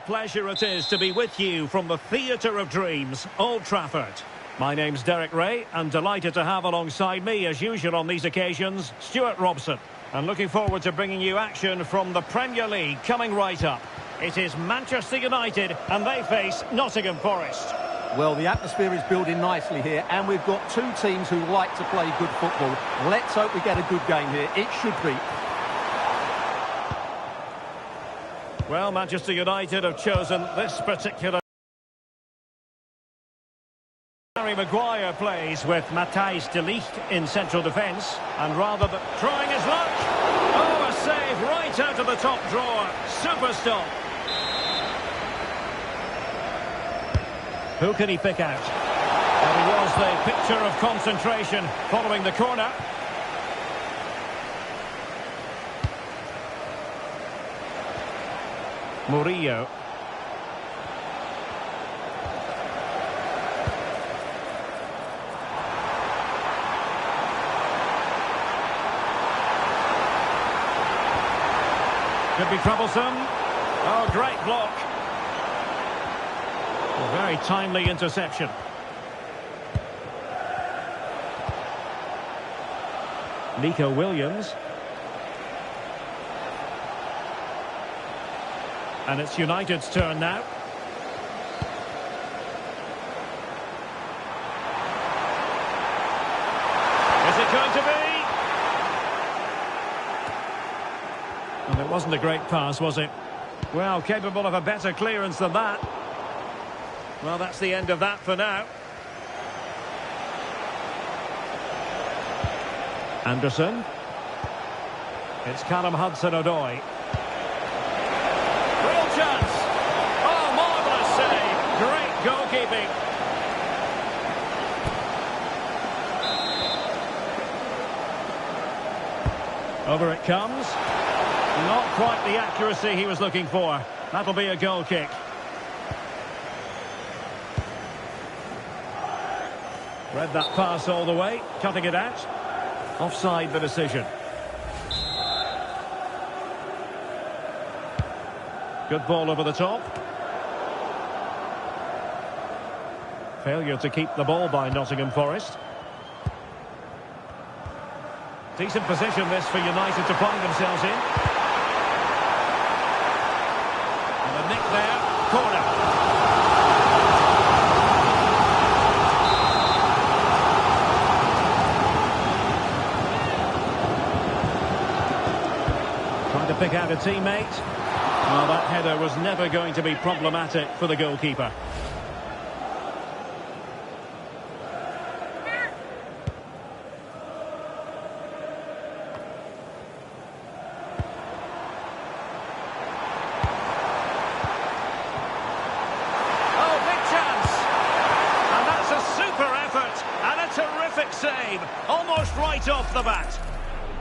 pleasure it is to be with you from the theatre of dreams, Old Trafford. My name's Derek Ray, and delighted to have alongside me, as usual on these occasions, Stuart Robson. And looking forward to bringing you action from the Premier League coming right up. It is Manchester United, and they face Nottingham Forest. Well, the atmosphere is building nicely here, and we've got two teams who like to play good football. Let's hope we get a good game here. It should be. Well, Manchester United have chosen this particular... Harry Maguire plays with Matthijs de Ligt in central defence, and rather than trying his luck, oh, a save right out of the top drawer. Super stop. Who can he pick out? Well, he was the picture of concentration following the corner. Murillo. Could be troublesome. Oh, great block. A very timely interception. Nico Williams. And it's United's turn now. Is it going to be? And it wasn't a great pass, was it? Well, capable of a better clearance than that. Well, that's the end of that for now. Anderson. It's Callum Hudson-Odoi. Real chance. Oh, marvellous save. Great goalkeeping. Over it comes. Not quite the accuracy he was looking for. That'll be a goal kick. Read that pass all the way, cutting it out. Offside the decision. Good ball over the top. Failure to keep the ball by Nottingham Forest. Decent position this for United to find themselves in. And a nick there, corner. Trying to pick out a teammate. Well, that header was never going to be problematic for the goalkeeper. Oh, big chance! And that's a super effort and a terrific save, almost right off the bat.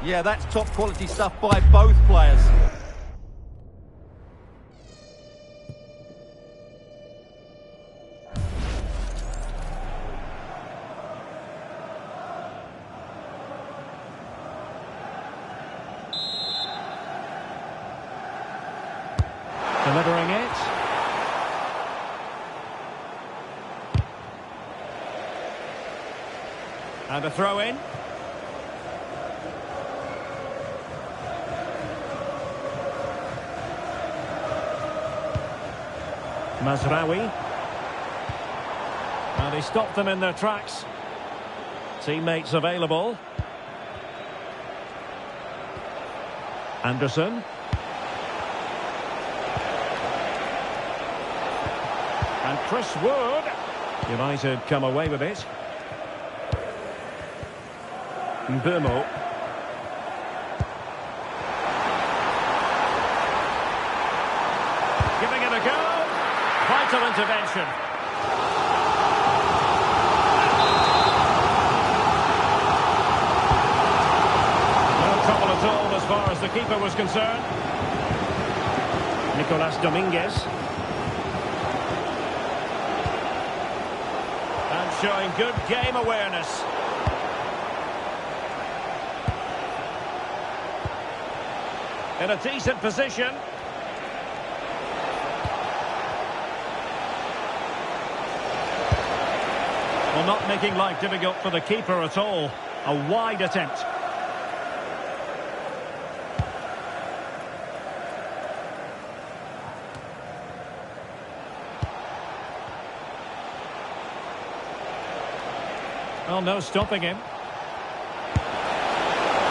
Yeah, that's top quality stuff by both players. Delivering it. And a throw in. Mazraoui. And he stopped them in their tracks. Teammates available. Anderson. And Chris Wood. United come away with it. Mbeumo. Giving it a go. Vital intervention. No trouble at all as far as the keeper was concerned. Nicolas Dominguez. And showing good game awareness. In a decent position. Well, not making life difficult for the keeper at all. A wide attempt. Oh, no stopping him.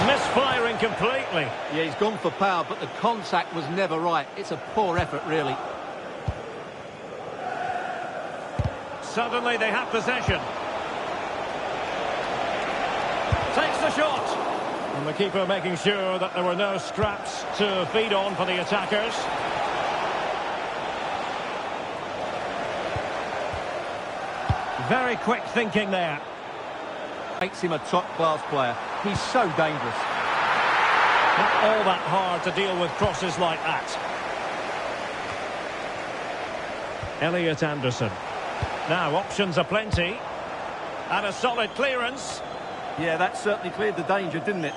Misfiring completely. Yeah, he's gone for power, but the contact was never right. It's a poor effort, really. Suddenly they have possession. Takes the shot. And the keeper making sure that there were no scraps to feed on for the attackers. Very quick thinking there. Makes him a top-class player. He's so dangerous. Not all that hard to deal with crosses like that. Elliot Anderson. Now, options are plenty. And a solid clearance. Yeah, that certainly cleared the danger, didn't it?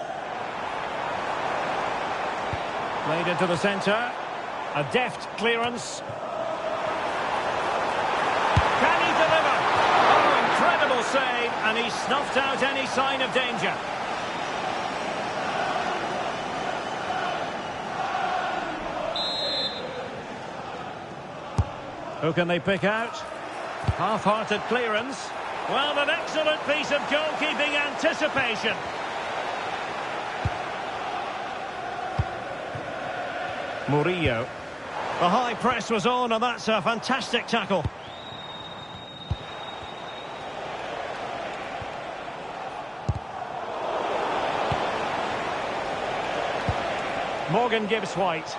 Played into the centre. A deft clearance. Can he deliver? Oh, incredible save. And he snuffed out any sign of danger. Who can they pick out? Half-hearted clearance. Well, an excellent piece of goalkeeping anticipation. Murillo. The high press was on, and that's a fantastic tackle. Morgan Gibbs White.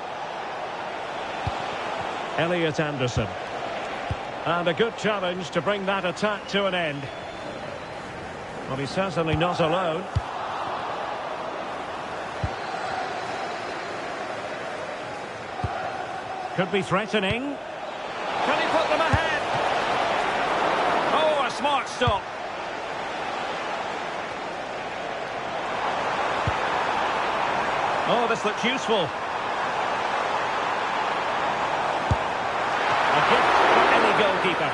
Elliot Anderson. And a good challenge to bring that attack to an end. Well, he's certainly not alone. Could be threatening. Can he put them ahead? Oh, a smart stop. Oh, this looks useful. A gift for any goalkeeper.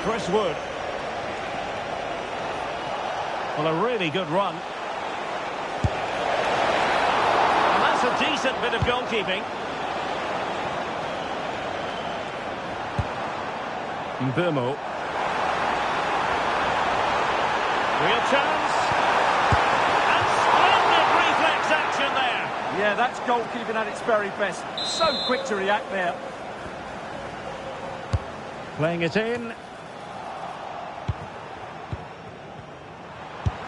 Chris Wood. Well, a really good run. And that's a decent bit of goalkeeping. Mbumo. Real chance. And splendid reflex action there. Yeah, that's goalkeeping at its very best. So quick to react there. Playing it in.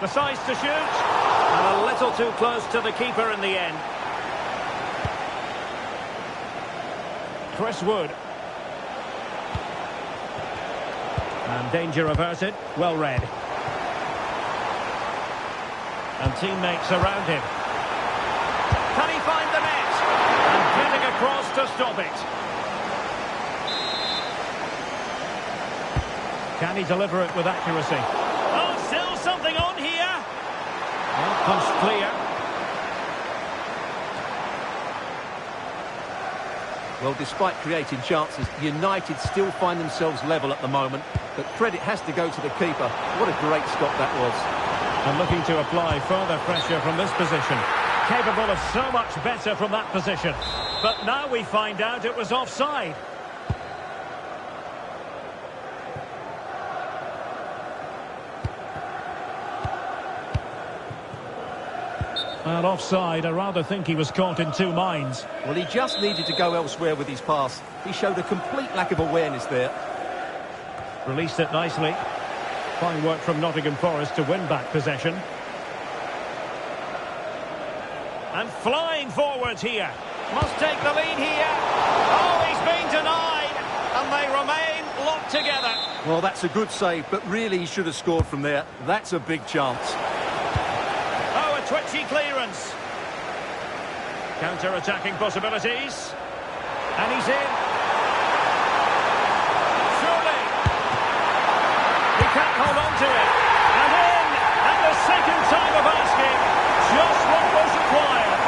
The size to shoot. And a little too close to the keeper in the end. Chris Wood. And danger averted. Well read. And teammates around him. Can he find the net? And getting across to stop it. Can he deliver it with accuracy? Oh, still something on here. Well, punched clear. Well, despite creating chances, United still find themselves level at the moment. But credit has to go to the keeper. What a great stop that was. And looking to apply further pressure from this position. Capable of so much better from that position. But now we find out it was offside. Well, offside, I rather think he was caught in two minds. Well, he just needed to go elsewhere with his pass. He showed a complete lack of awareness there. Released it nicely. Fine work from Nottingham Forest to win back possession. And flying forwards here. Must take the lead here. Oh, he's been denied. And they remain locked together. Well, that's a good save, but really he should have scored from there. That's a big chance. Oh, a twitchy clearance. Counter-attacking possibilities. And he's in. Can't hold on to it. And in. And the second time of asking. Just what was required.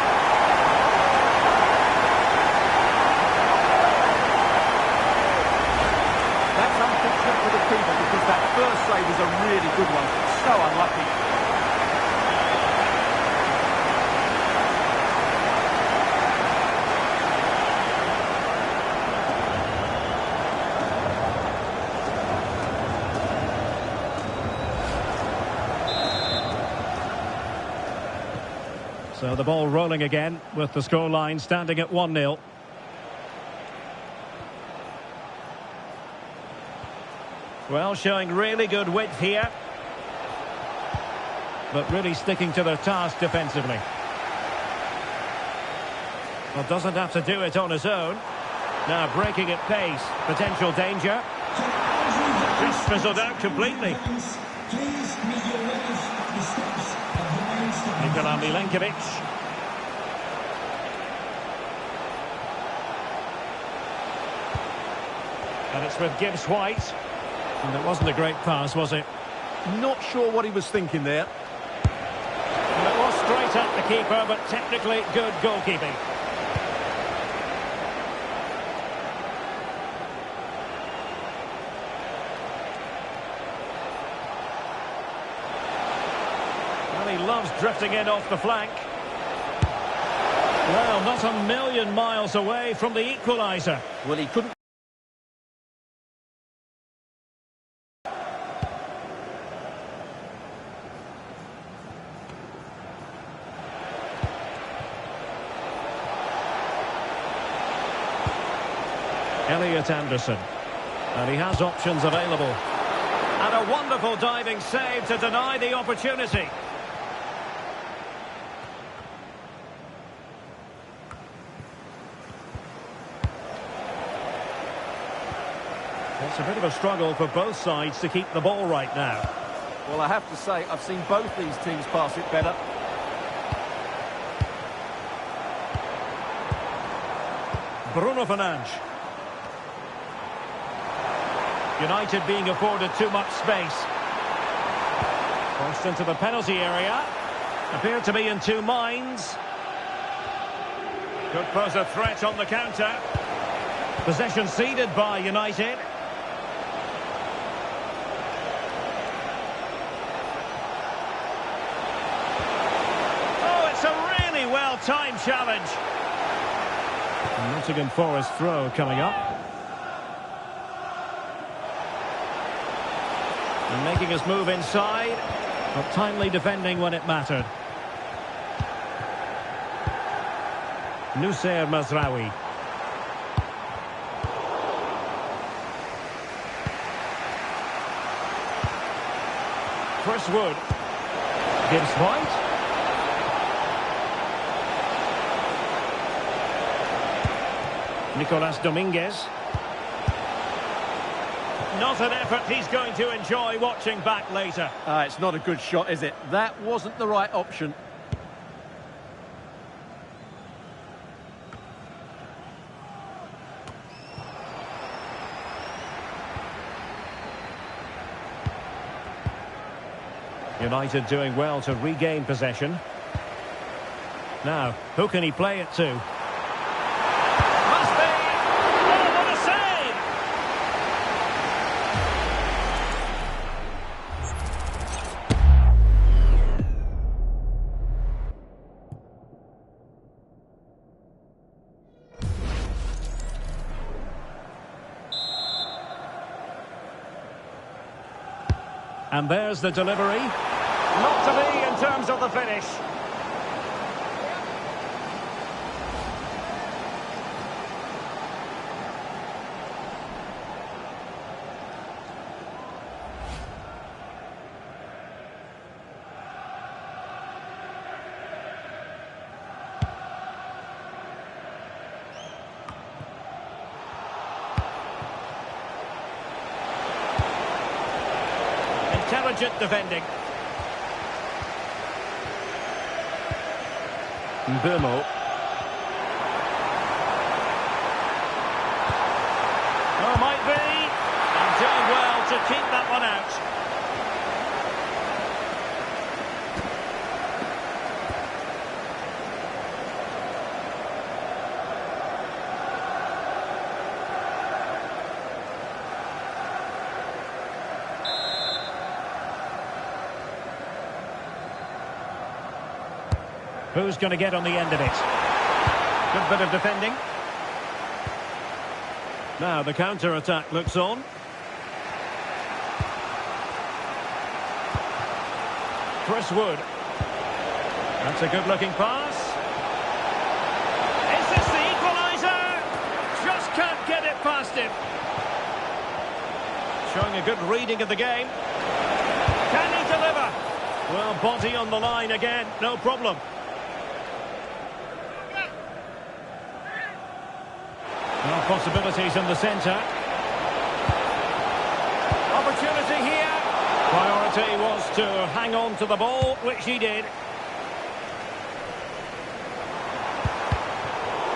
favour because that first save was a really good one. So unlucky. So the ball rolling again with the scoreline standing at 1-0. Well, showing really good width here. But really sticking to their task defensively. Well, doesn't have to do it on his own. Now breaking at pace. Potential danger. Just fizzled out completely. Nikola Milenkovic. And it's with Gibbs White. And it wasn't a great pass, was it? Not sure what he was thinking there. And it was straight at the keeper, but technically good goalkeeping. He loves drifting in off the flank. Well, not a million miles away from the equaliser. Well, he couldn't. Elliot Anderson. And he has options available. And a wonderful diving save to deny the opportunity. It's a bit of a struggle for both sides to keep the ball right now. Well, I have to say, I've seen both these teams pass it better. Bruno Fernandes. United being afforded too much space. Crossed into the penalty area. Appeared to be in two minds. Could pose a threat on the counter. Possession ceded by United. Oh, it's a really well-timed challenge. Nottingham Forest throw coming up. And making his move inside, but timely defending when it mattered. Nusayr Mazraoui. Chris Wood. Gibbs White. Nicolas Dominguez. Not an effort he's going to enjoy watching back later. It's not a good shot, is it? That wasn't the right option. United doing well to regain possession. Now, who can he play it to? Must be! Oh, what a save! And there's the delivery. Not to be in terms of the finish. Intelligent defending. Mbeumo. Oh, might be. And doing well to keep that one out. Who's going to get on the end of it? Good bit of defending. Now the counter-attack looks on. Chris Wood. That's a good-looking pass. Is this the equaliser? Just can't get it past him. Showing a good reading of the game. Can he deliver? Well, body on the line again, no problem. Well, possibilities in the centre. Opportunity here. Priority was to hang on to the ball, which he did.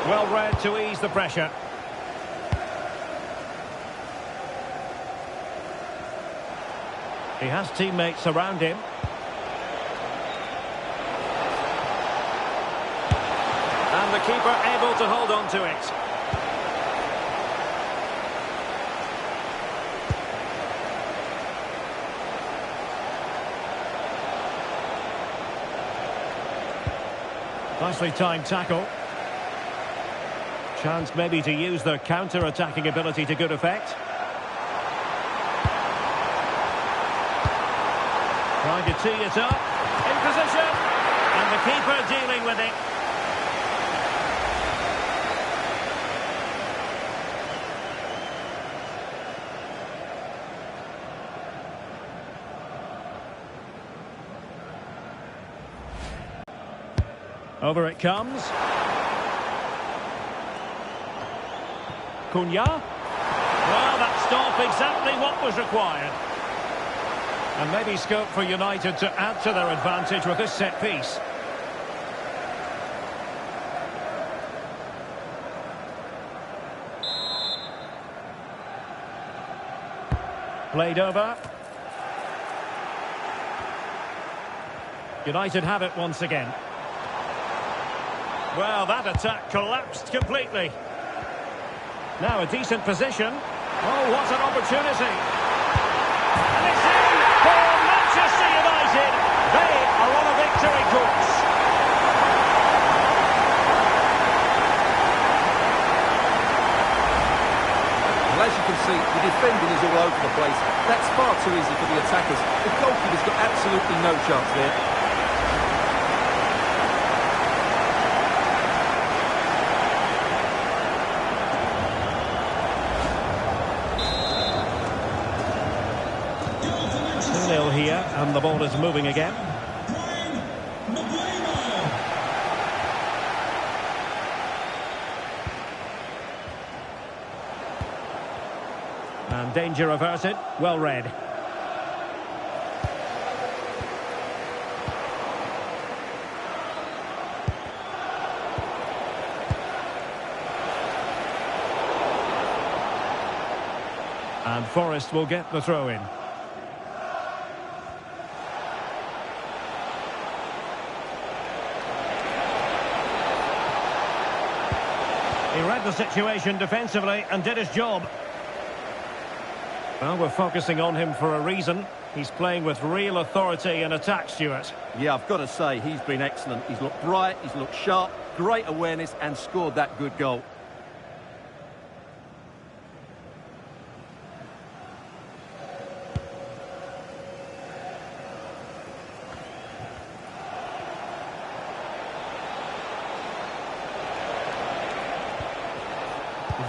Well read to ease the pressure. He has teammates around him. And the keeper able to hold on to it. Nicely timed tackle. Chance maybe to use their counter-attacking ability to good effect. Trying to tee it up. In position. And the keeper dealing with it. Over it comes. Cunha. Well, that stop exactly what was required. And maybe scope for United to add to their advantage with this set piece. Played over. United have it once again. Well, that attack collapsed completely. Now a decent position. Oh, what an opportunity. And it's in for Manchester United. They are on a victory course. Well, as you can see, the defending is all over the place. That's far too easy for the attackers. The goalkeeper's got absolutely no chance there. Here, and the ball is moving again. And danger averted. Well read. And Forrest will get the throw in. He read the situation defensively and did his job. Well, we're focusing on him for a reason. He's playing with real authority in attack, Stuart. Yeah, I've got to say, he's been excellent. He's looked bright, he's looked sharp, great awareness and scored that good goal.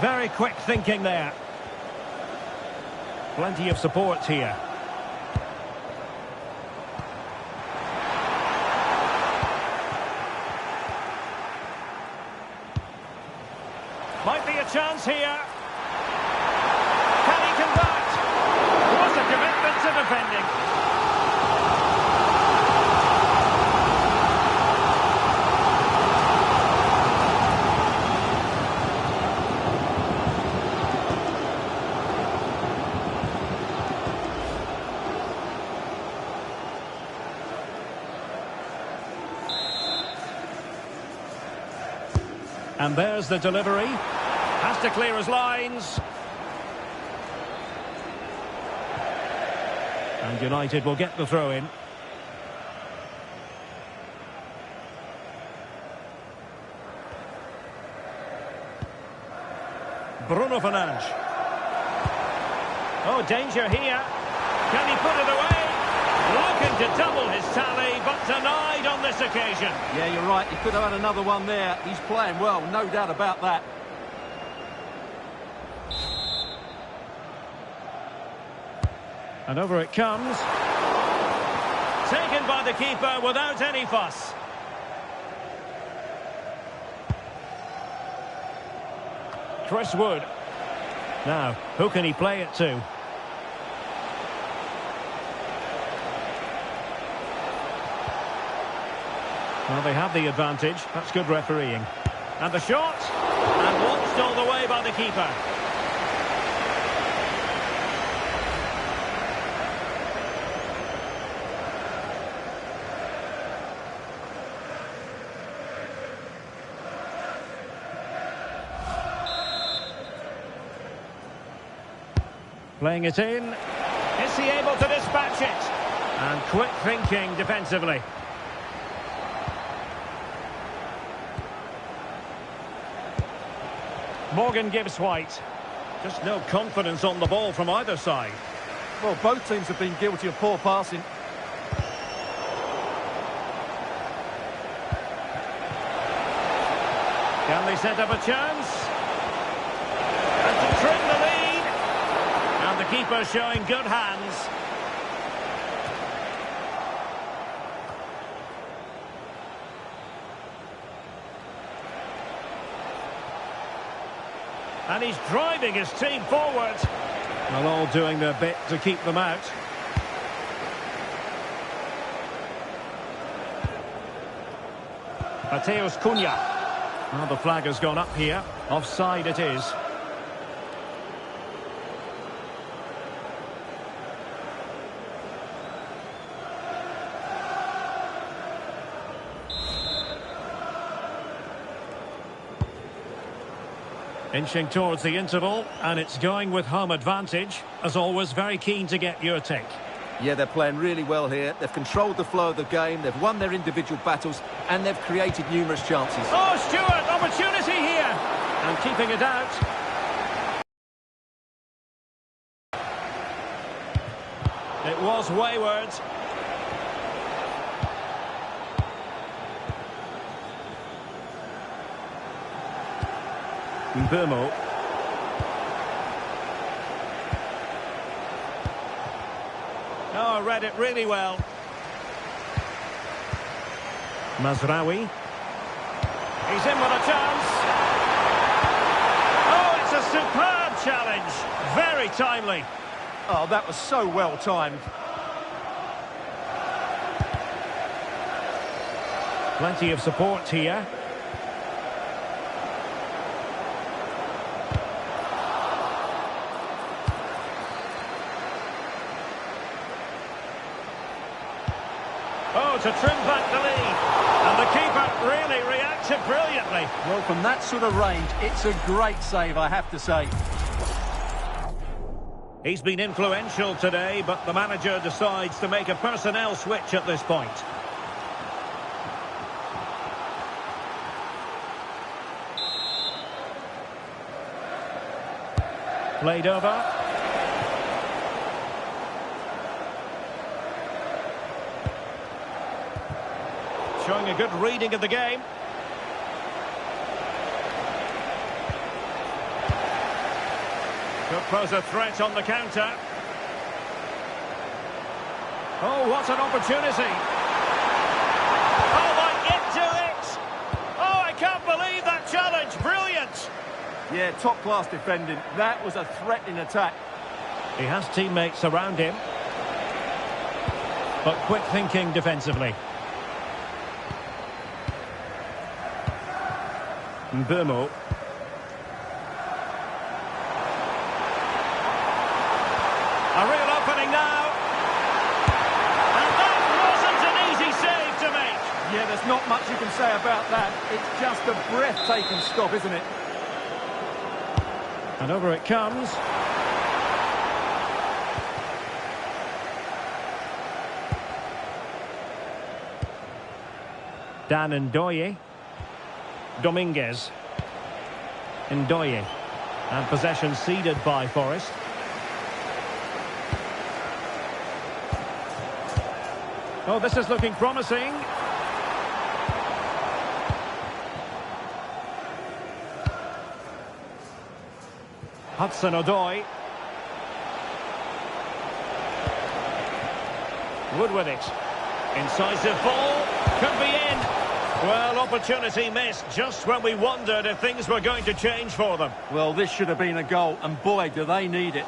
Very quick thinking there. Plenty of support here. Might be a chance here. Can he convert? What a commitment to defending. And there's the delivery. Has to clear his lines. And United will get the throw in. Bruno Fernandes. Oh, danger here. Can he put it away? Looking to double his tally, but denied on this occasion. Yeah, you're right. He could have had another one there. He's playing well, no doubt about that. And over it comes. Taken by the keeper without any fuss. Chris Wood. Now, who can he play it to? Well, they have the advantage. That's good refereeing. And the shot. And launched all the way by the keeper. Playing it in. Is he able to dispatch it? And quick thinking defensively. Morgan Gibbs White. Just no confidence on the ball from either side. Well, both teams have been guilty of poor passing. Can they set up a chance? And to trim the lead. And the keeper showing good hands. And he's driving his team forward. Well, all doing their bit to keep them out. Mateus Cunha. Well, the flag has gone up here. Offside it is. Inching towards the interval, and it's going with home advantage. As always, very keen to get your take. Yeah, they're playing really well here. They've controlled the flow of the game, they've won their individual battles, and they've created numerous chances. Oh, Stewart, opportunity here! And keeping it out. It was wayward. Mbeumo. Oh, read it really well. Mazraoui. He's in with a chance. Oh, it's a superb challenge. Very timely. Oh, that was so well timed. Plenty of support here. Oh, to trim back the lead. And the keeper really reacted brilliantly. Well, from that sort of range, it's a great save, I have to say. He's been influential today, but the manager decides to make a personnel switch at this point. Played over. Showing a good reading of the game. Could pose a threat on the counter. Oh, what an opportunity. Oh, my, into it. Oh, I can't believe that challenge. Brilliant. Yeah, top-class defending. That was a threatening attack. He has teammates around him. But quick thinking defensively. Mbeumo. A real opening now. And that wasn't an easy save to make. Yeah, there's not much you can say about that. It's just a breathtaking stop, isn't it? And over it comes. Dan Ndoye. Dominguez. Ndoye. And possession ceded by Forest. Oh, this is looking promising. Hudson-Odoi. Wood with it. Incisive ball. Could be in. Well, opportunity missed just when we wondered if things were going to change for them. Well, this should have been a goal, and boy, do they need it.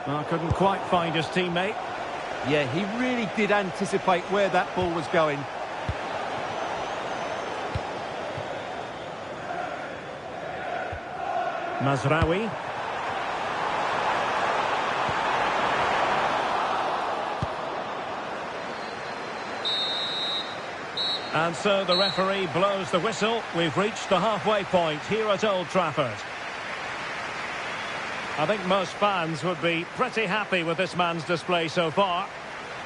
Well, couldn't quite find his teammate. Yeah, he really did anticipate where that ball was going. Mazraoui. And so the referee blows the whistle. We've reached the halfway point here at Old Trafford. I think most fans would be pretty happy with this man's display so far.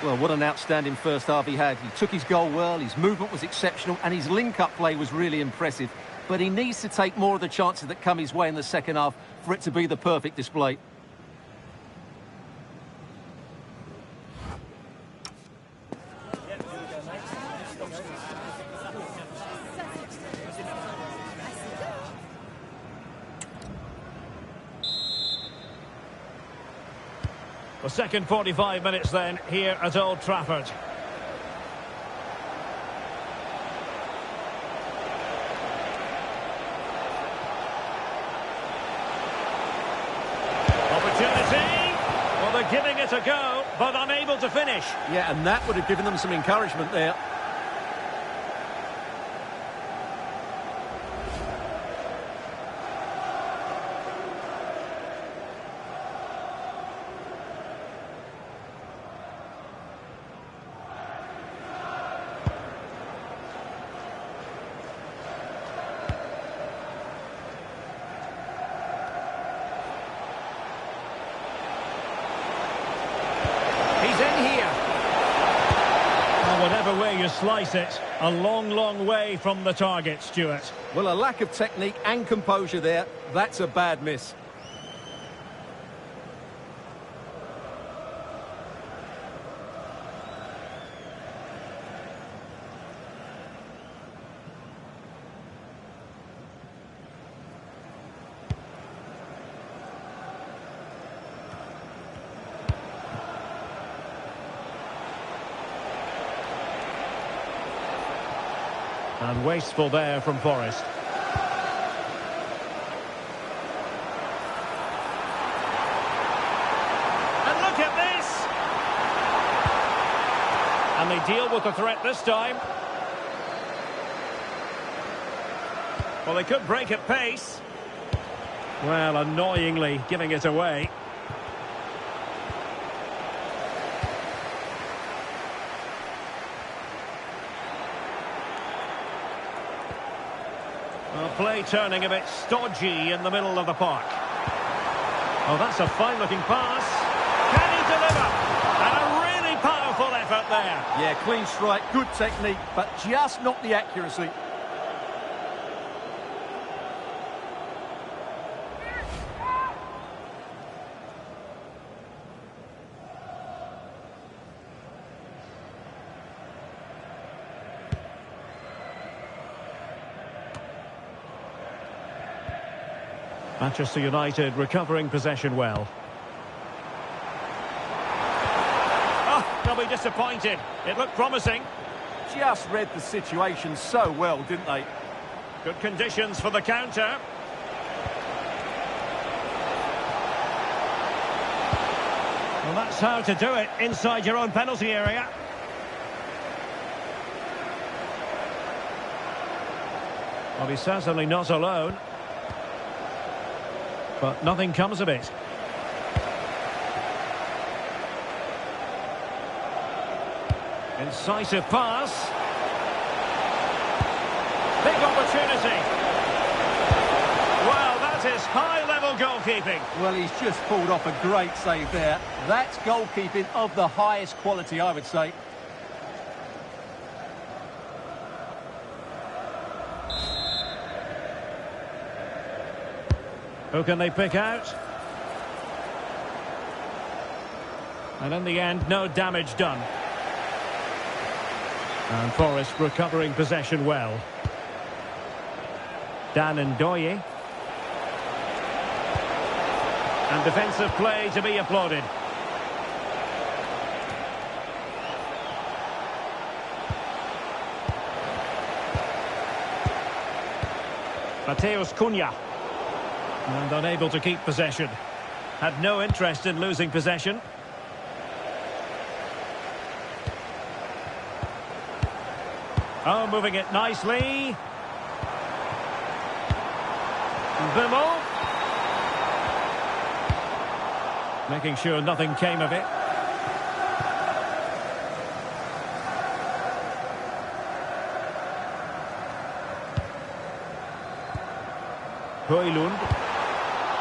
Well, what an outstanding first half he had. He took his goal well, his movement was exceptional, and his link-up play was really impressive. But he needs to take more of the chances that come his way in the second half for it to be the perfect display. The second 45 minutes then here at Old Trafford. Opportunity. Well, they're giving it a go, but unable to finish. Yeah, and that would have given them some encouragement there. Whatever way you slice it, a long, long way from the target, Stuart. Well, a lack of technique and composure there. That's a bad miss. And wasteful there from Forest. And look at this! And they deal with the threat this time. Well, they could break at pace. Well, annoyingly giving it away. Well, play turning a bit stodgy in the middle of the park. Oh, that's a fine-looking pass. Can he deliver? And a really powerful effort there. Yeah, clean strike, good technique, but just not the accuracy. Manchester United recovering possession well. Oh, they'll be disappointed. It looked promising. Just read the situation so well, didn't they? Good conditions for the counter. Well, that's how to do it inside your own penalty area. Well, he's certainly not alone. But nothing comes of it. Incisive pass. Big opportunity. Well, is high-level goalkeeping. Well, he's just pulled off a great save there. That's goalkeeping of the highest quality, I would say. Who can they pick out? And in the end, no damage done. And Forest recovering possession well. Dan Ndoye. And defensive play to be applauded. Mateus Cunha. And unable to keep possession. Had no interest in losing possession. Oh, moving it nicely. Bimmel. Making sure nothing came of it. Højlund.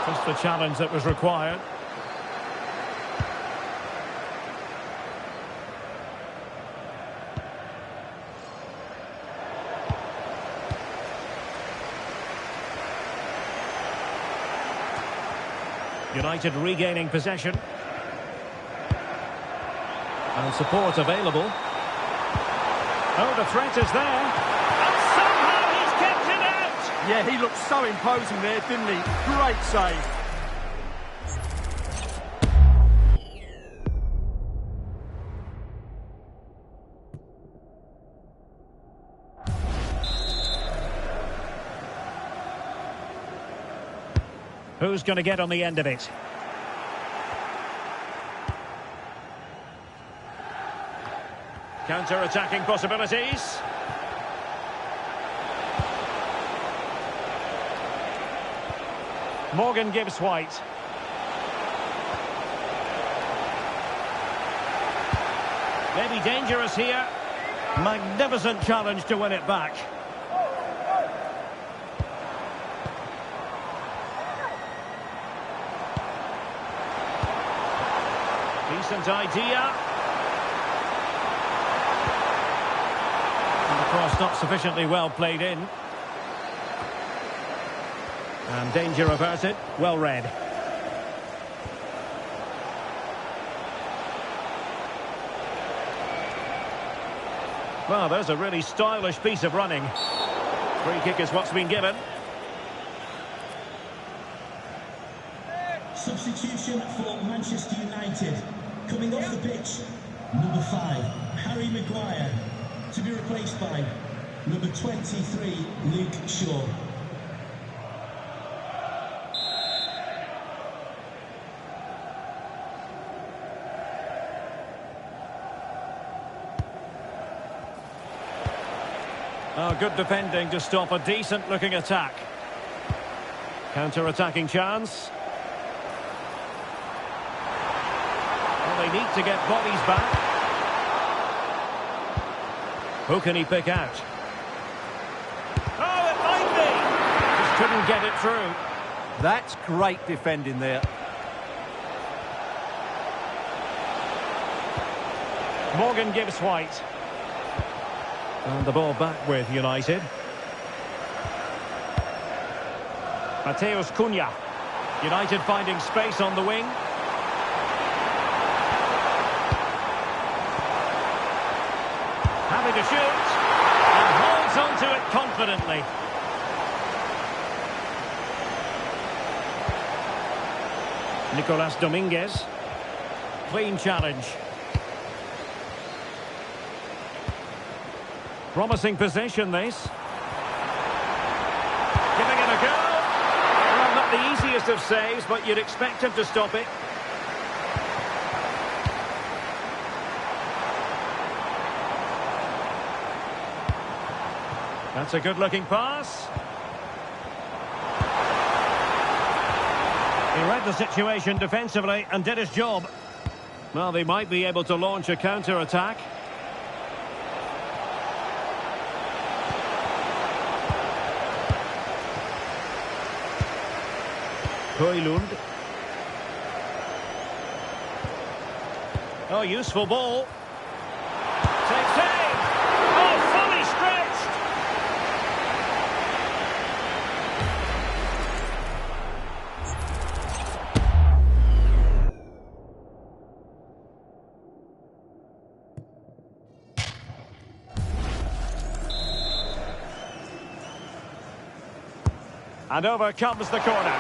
Just the challenge that was required. United regaining possession. And support available. Oh, the threat is there. And somehow he's kept it out! Yeah, he looked so imposing there, didn't he? Great save. Who's going to get on the end of it? Counter-attacking possibilities. Morgan Gibbs White. Maybe dangerous here. Magnificent challenge to win it back. Decent idea. And the cross not sufficiently well played in. And danger averted. Well read. Well, there's a really stylish piece of running. Free kick is what's been given. Substitution for Manchester United. Coming off the pitch, number 5, Harry Maguire, to be replaced by number 23, Luke Shaw. Oh, good defending to stop a decent-looking attack. Counter-attacking chance. They need to get bodies back. Who can he pick out? Oh, it might be! Just couldn't get it through. That's great defending there. Morgan Gibbs White. And the ball back with United. Mateus Cunha. United finding space on the wing. Having to shoot, and holds on to it confidently. Nicolas Dominguez. Clean challenge. Promising possession, this. Giving it a go. Well, not the easiest of saves, but you'd expect him to stop it. That's a good-looking pass. He read the situation defensively and did his job. Well, they might be able to launch a counter-attack. Højlund. Oh, useful ball. Takes aim. Oh, fully stretched. And over comes the corner.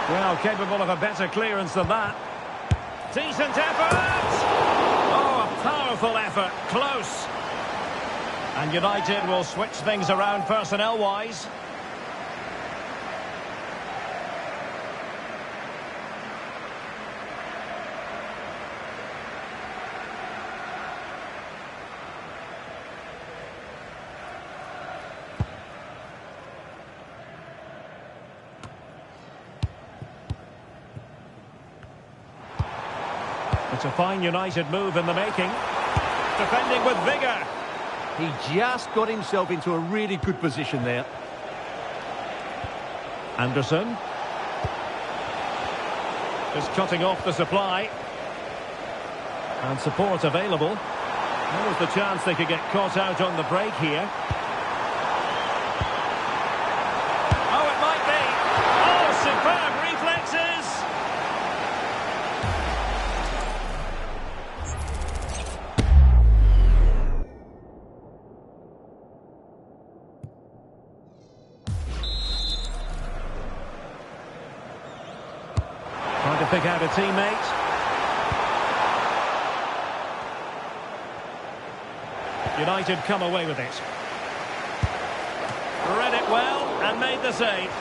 Well, capable of a better clearance than that. Decent effort! Oh, a powerful effort. Close. And United will switch things around personnel-wise. It's a fine United move in the making. Defending with vigour. He just got himself into a really good position there. Anderson. Just cutting off the supply. And support available. There was the chance they could get caught out on the break here. Oh, it might be. Oh, superb reflexes. Trying to pick out a teammate. United come away with it. Read it well and made the save.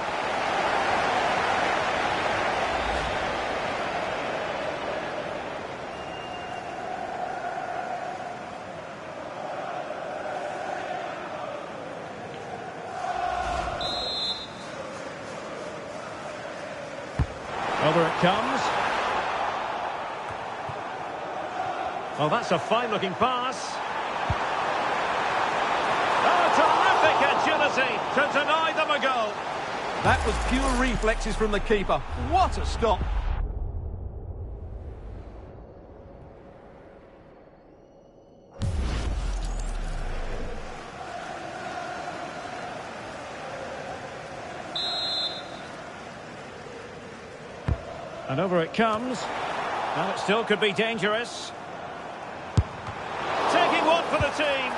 Over it comes. Oh, that's a fine-looking pass. Terrific agility to deny them a goal. That was pure reflexes from the keeper. What a stop. And over it comes. And it still could be dangerous. Taking one for the team.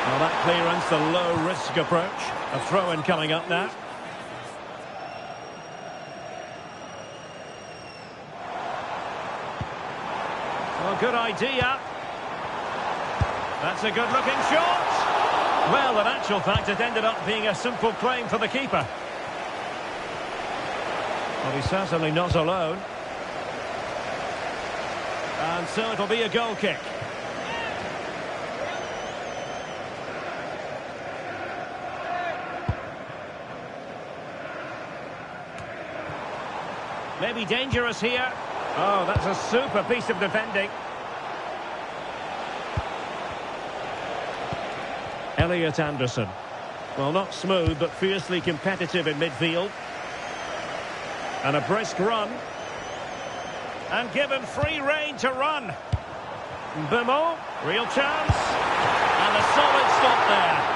Well, that clearance, the low-risk approach. A throw-in coming up now. Well, good idea. That's a good-looking shot. Well, in actual fact, it ended up being a simple claim for the keeper. Well, he's certainly not alone. And so it'll be a goal kick. Maybe dangerous here. Oh, that's a super piece of defending. Elliot Anderson. Well, not smooth, but fiercely competitive in midfield. And a brisk run. And given free rein to run. Beaumont, real chance. And a solid stop there.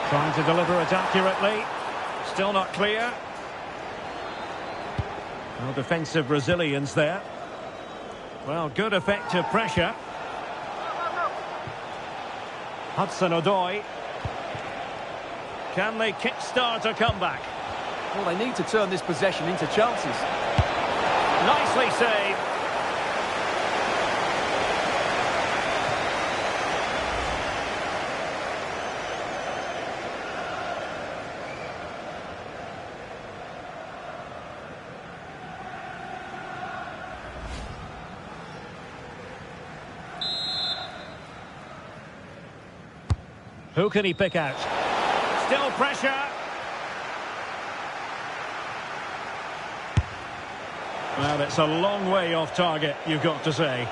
Trying to deliver it accurately. Still not clear. Well, defensive resilience there. Well, good effective pressure. Hudson-Odoi. Can they kickstart a comeback? Well, they need to turn this possession into chances. Nicely saved. Who can he pick out? Still pressure. Well, it's a long way off target, you've got to say.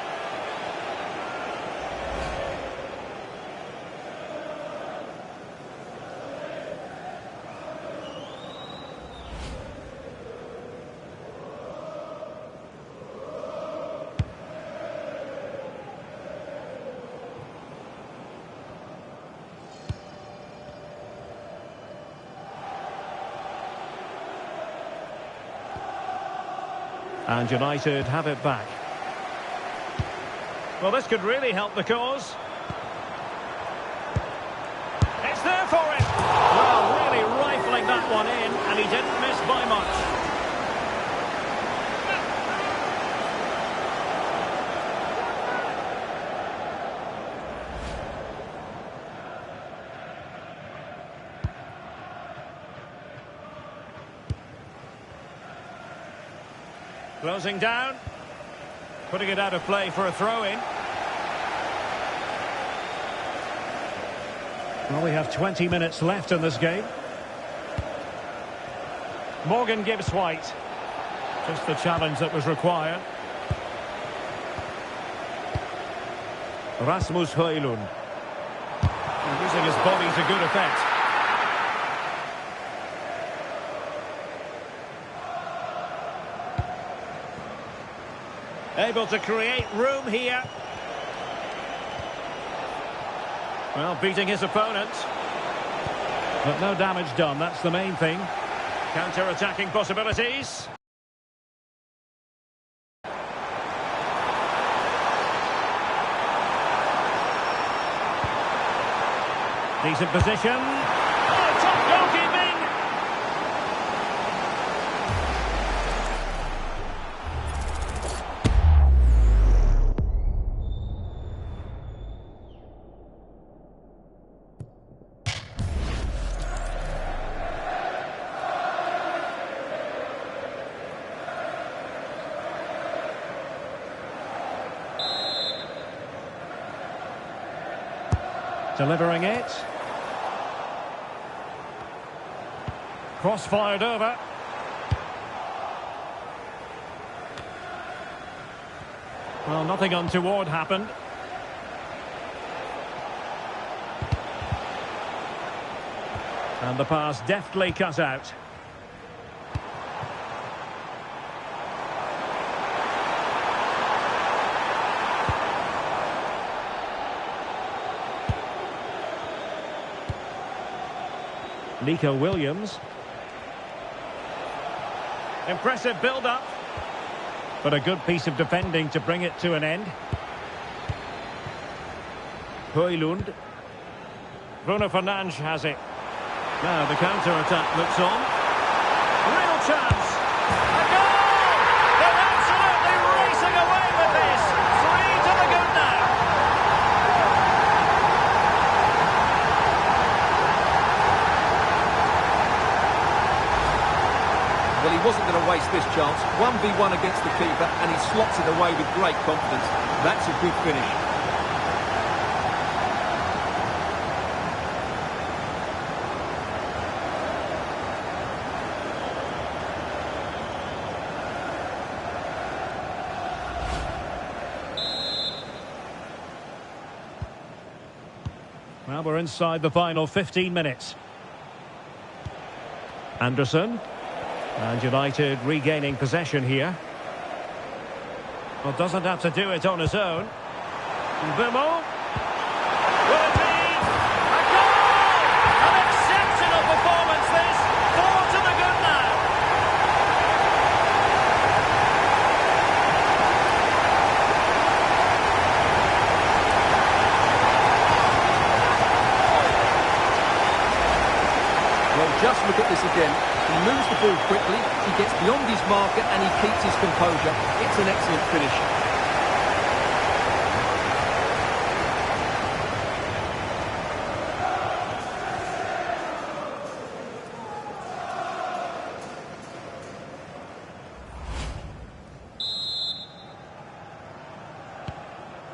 And United have it back. Well, this could really help the cause. It's there for him. Well, really rifling that one in, and he didn't miss by much. Closing down. Putting it out of play for a throw-in. Well, we have 20 minutes left in this game. Morgan gives White. Just the challenge that was required. Rasmus Højlund. Using his body to good effect. Able to create room here. Well, beating his opponent. But no damage done, that's the main thing. Counter-attacking possibilities. Decent position. Oh, top goalkeeping! Delivering it. Cross fired over. Well, nothing untoward happened. And the pass deftly cut out. Nico Williams. Impressive build-up. But a good piece of defending to bring it to an end. Højlund. Bruno Fernandes has it. Now the counter-attack looks on. Real chance. A goal! They're absolutely racing away with this. 3 to the good now. Well, he wasn't going to waste this chance. 1v1 against the keeper, and he slots it away with great confidence. That's a good finish. Well, we're inside the final 15 minutes. Anderson. And United regaining possession here. Well, doesn't have to do it on his own. Bumo. Will it be a goal? An exceptional performance this. 4 to the good now. Well, just look at this again. He moves the ball quickly, he gets beyond his marker and he keeps his composure. It's an excellent finish.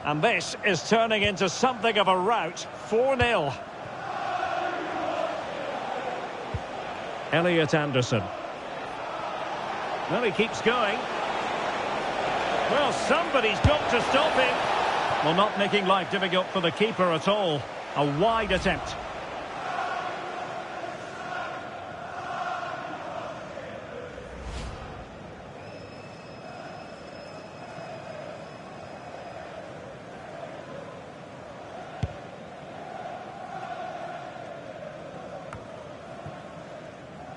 And this is turning into something of a rout. 4-0. Elliot Anderson. Well, he keeps going. Well, somebody's got to stop him. Well, not making life difficult for the keeper at all. A wide attempt.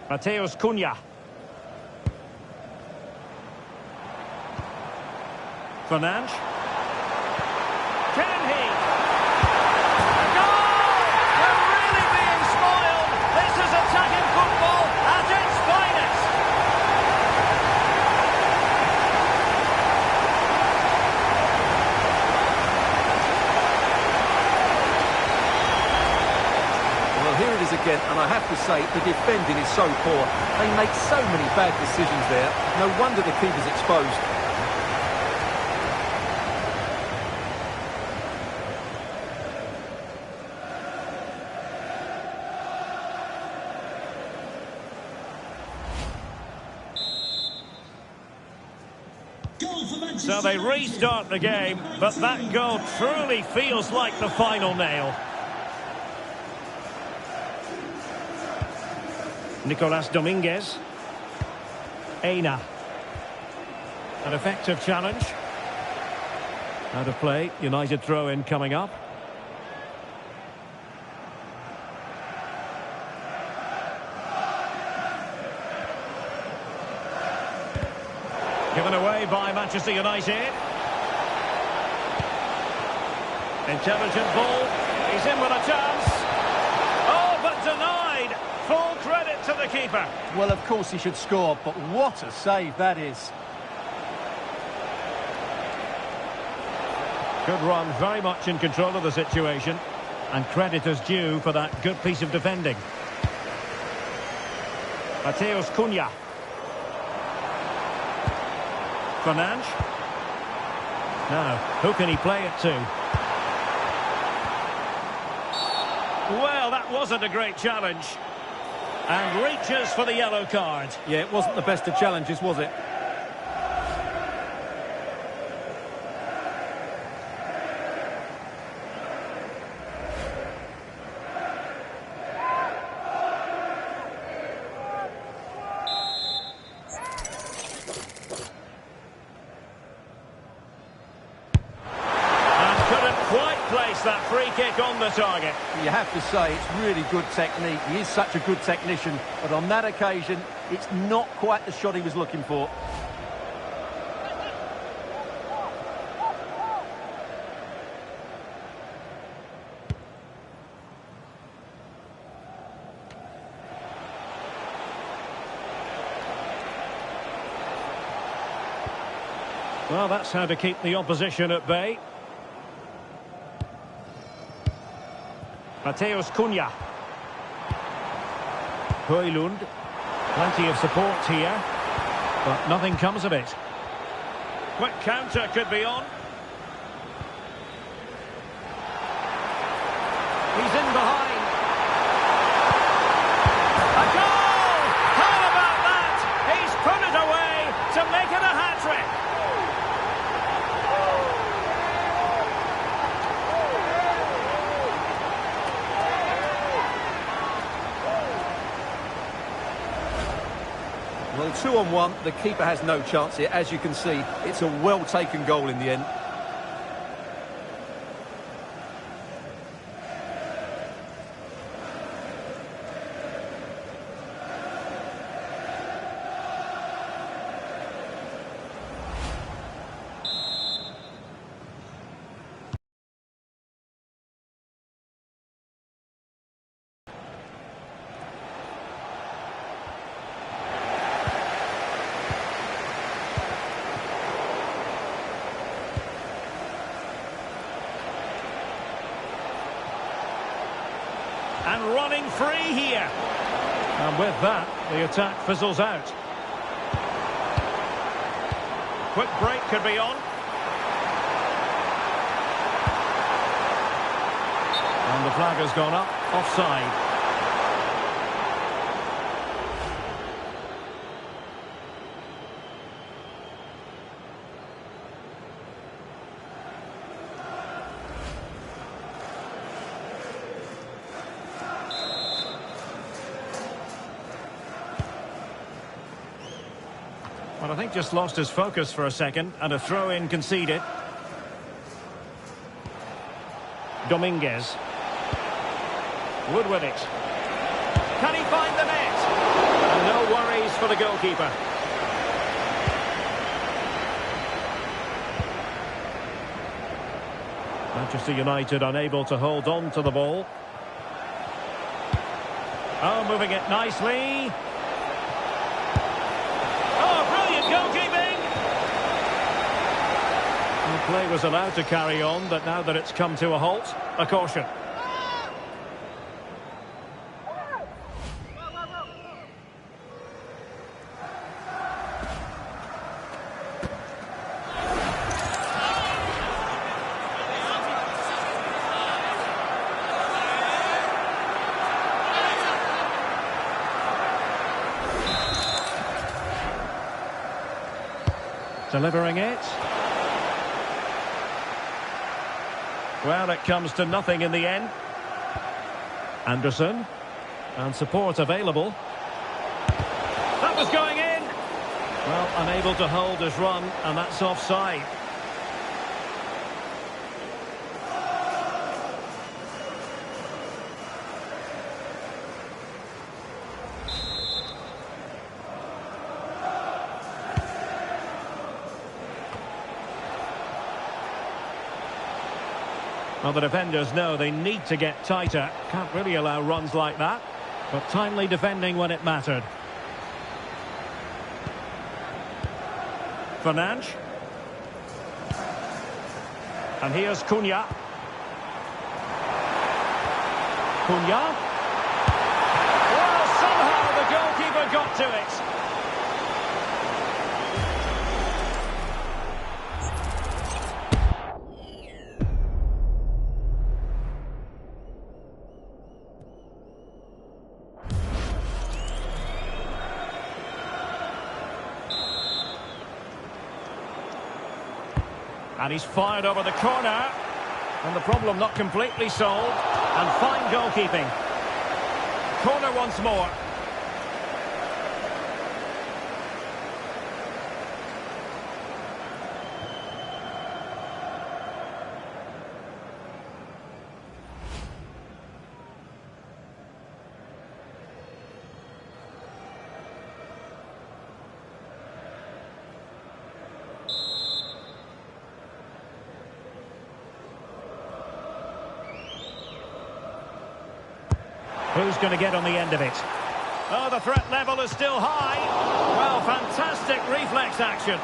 Mateus Cunha. Fernandes. Can he? A goal! They're really being spoiled. This is attacking football at its finest. Well, here it is again, and I have to say, the defending is so poor. They make so many bad decisions there. No wonder the keeper's exposed. So they restart the game, but that goal truly feels like the final nail. Nicolas Dominguez. Aina. An effective challenge. Out of play, United throw-in coming up. Given away by Manchester United. Intelligent ball. He's in with a chance. Oh, but denied. Full credit to the keeper. Well, of course he should score, but what a save that is. Good run, very much in control of the situation. And credit is due for that good piece of defending. Mateus Cunha. Fernandes. Now, who can he play it to? Well, that wasn't a great challenge. And reaches for the yellow card. Yeah, it wasn't the best of challenges, was it? That free kick on the target. You have to say it's really good technique. He is such a good technician, but on that occasion it's not quite the shot he was looking for. Well, that's how to keep the opposition at bay. Mateus Cunha. Højlund. Plenty of support here, but nothing comes of it. Quick counter could be on. He's in behind. A goal! How about that? He's put it away to make it a hat-trick. Well, 2-on-1, the keeper has no chance here. As you can see, it's a well-taken goal in the end. And running free here. And with that, the attack fizzles out. Quick break could be on. And the flag has gone up, offside. Well, I think just lost his focus for a second, and a throw-in conceded. Dominguez. Wood with it. Can he find the net? And no worries for the goalkeeper. Manchester United unable to hold on to the ball. Oh, moving it nicely. Oh, brilliant goalkeeping! The play was allowed to carry on, but now that it's come to a halt, a caution. Delivering it. Well, it comes to nothing in the end. Anderson. And support available. That was going in. Well, unable to hold his run, and that's offside. Well, the defenders know they need to get tighter. Can't really allow runs like that. But timely defending when it mattered. Fernandes. And here's Cunha. Cunha. Well, somehow the goalkeeper got to it. And he's fired over the corner. And the problem not completely solved. And fine goalkeeping. Corner once more. Who's going to get on the end of it? Oh, the threat level is still high. Well, fantastic reflex action.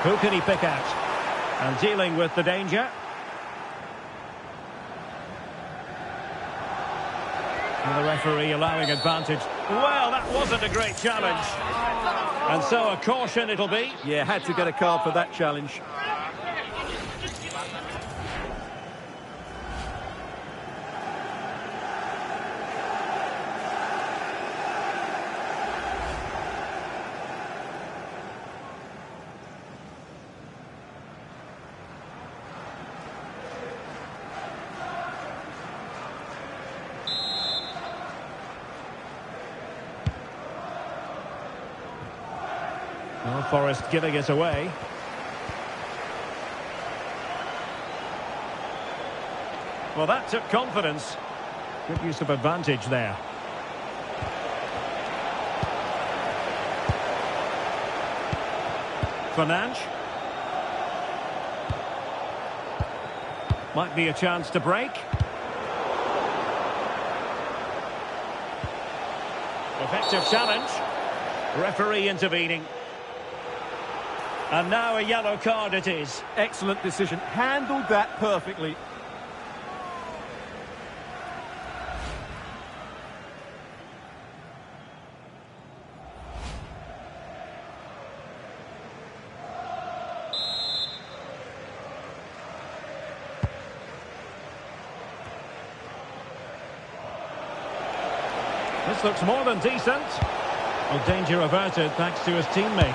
Who can he pick out? And dealing with the danger. And the referee allowing advantage. Well, that wasn't a great challenge. And so a caution it'll be. Yeah, had to get a card for that challenge. Well, Forrest giving it away. Well, that took confidence. Good use of advantage there. Fernandes. Might be a chance to break. Effective challenge. Referee intervening. And now a yellow card it is. Excellent decision. Handled that perfectly. This looks more than decent. Well, danger averted thanks to his teammate.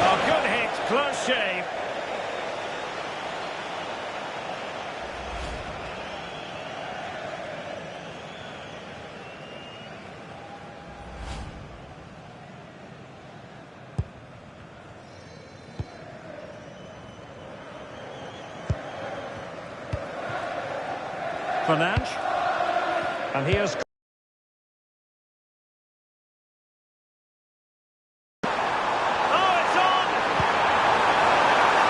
Oh, good hit, close shave. Fernandes. And here's... Oh, it's on!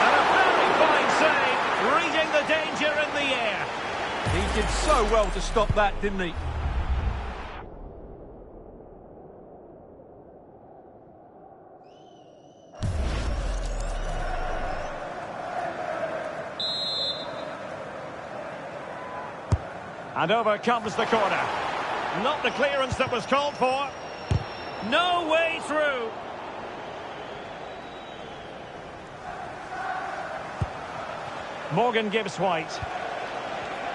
And a very fine save, reading the danger in the air. He did so well to stop that, didn't he? And over comes the corner. Not the clearance that was called for. No way through. Morgan gives White.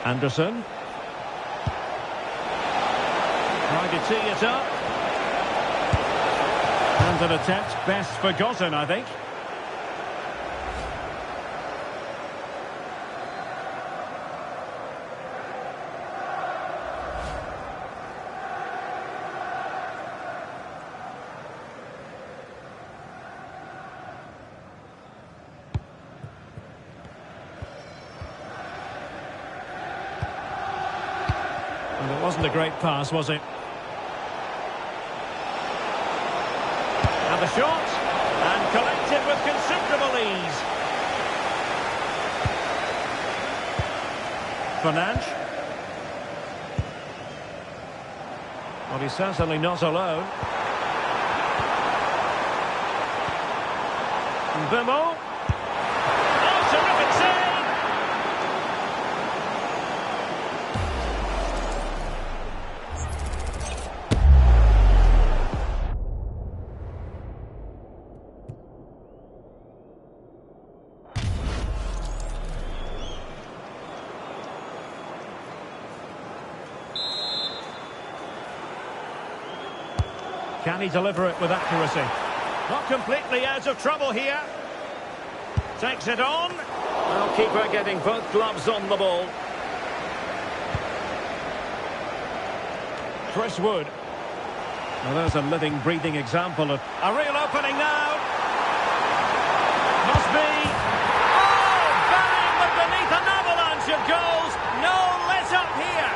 Anderson. Trying to tee it up. And an attempt best forgotten, I think. And it wasn't a great pass, was it? And the shot, and collected with considerable ease. Fernandes. Well, he's certainly not alone. Bimo. Oh, terrific save! Can he deliver it with accuracy? Not completely out of trouble here. Takes it on. Well, keeper getting both gloves on the ball. Chris Wood. Well, there's a living, breathing example of a real opening now. Must be. Oh, bang! But beneath an avalanche of goals. No let up here.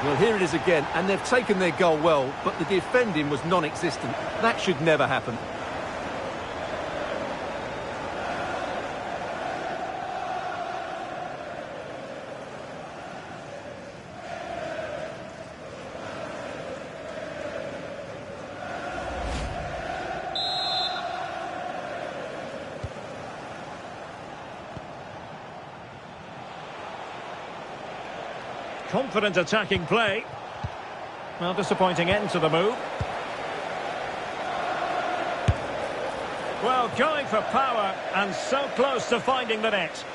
Well, here it is again, and they've taken their goal well, but the defending was non-existent. That should never happen. Confident attacking play. Well, disappointing end to the move. Well, going for power and so close to finding the net.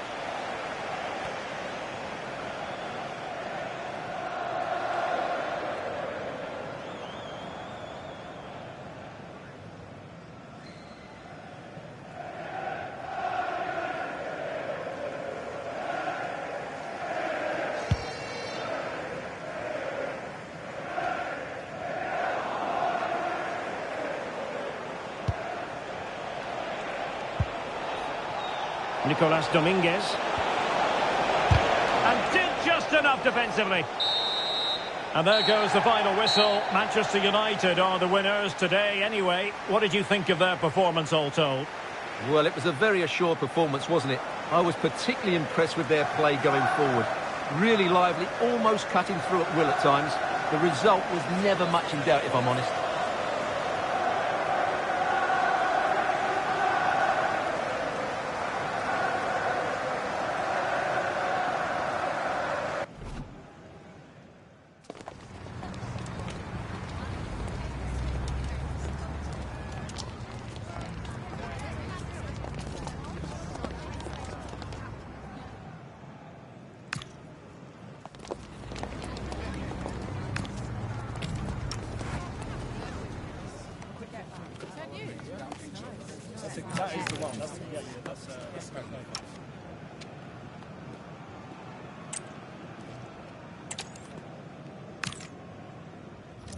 Nicolas Dominguez. And did just enough defensively. And there goes the final whistle. Manchester United are the winners today anyway. What did you think of their performance all told? Well, it was a very assured performance, wasn't it? I was particularly impressed with their play going forward. Really lively, almost cutting through at will at times. The result was never much in doubt, if I'm honest. That is the one. That's correct.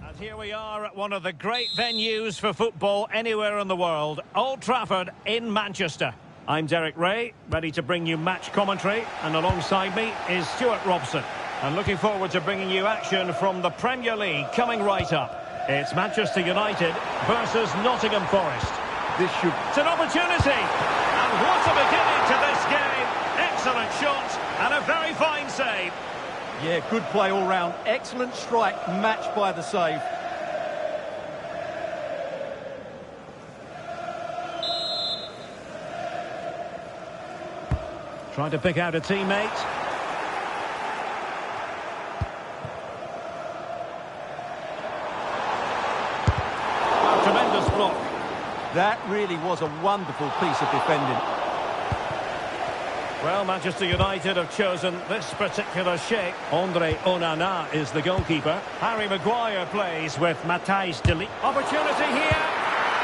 And here we are at one of the great venues for football anywhere in the world, Old Trafford in Manchester. I'm Derek Ray, ready to bring you match commentary, and alongside me is Stuart Robson. And looking forward to bringing you action from the Premier League coming right up. It's Manchester United versus Nottingham Forest. It's an opportunity, and what a beginning to this game. Excellent shot, and a very fine save. Yeah, good play all round. Excellent strike, matched by the save. Trying to pick out a teammate. Oh, tremendous block. That really was a wonderful piece of defending. Well, Manchester United have chosen this particular shape. Andre Onana is the goalkeeper. Harry Maguire plays with Matthijs de Ligt. Opportunity here.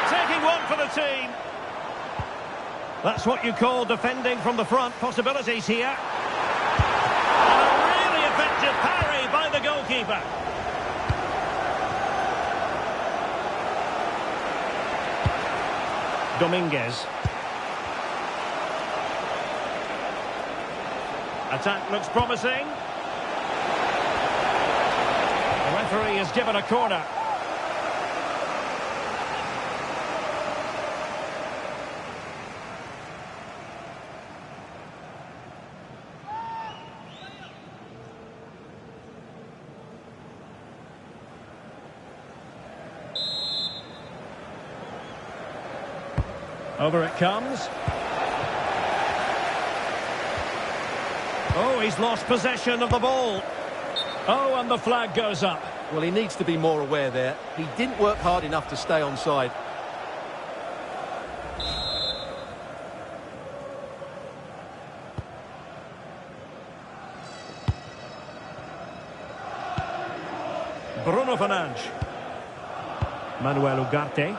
Taking one for the team. That's what you call defending from the front. Possibilities here. And a really effective parry by the goalkeeper. Dominguez. Attack looks promising. The referee is given a corner. Over it comes. Oh, he's lost possession of the ball. Oh, and the flag goes up. Well, he needs to be more aware there. He didn't work hard enough to stay onside. Bruno Fernandes. Manuel Ugarte.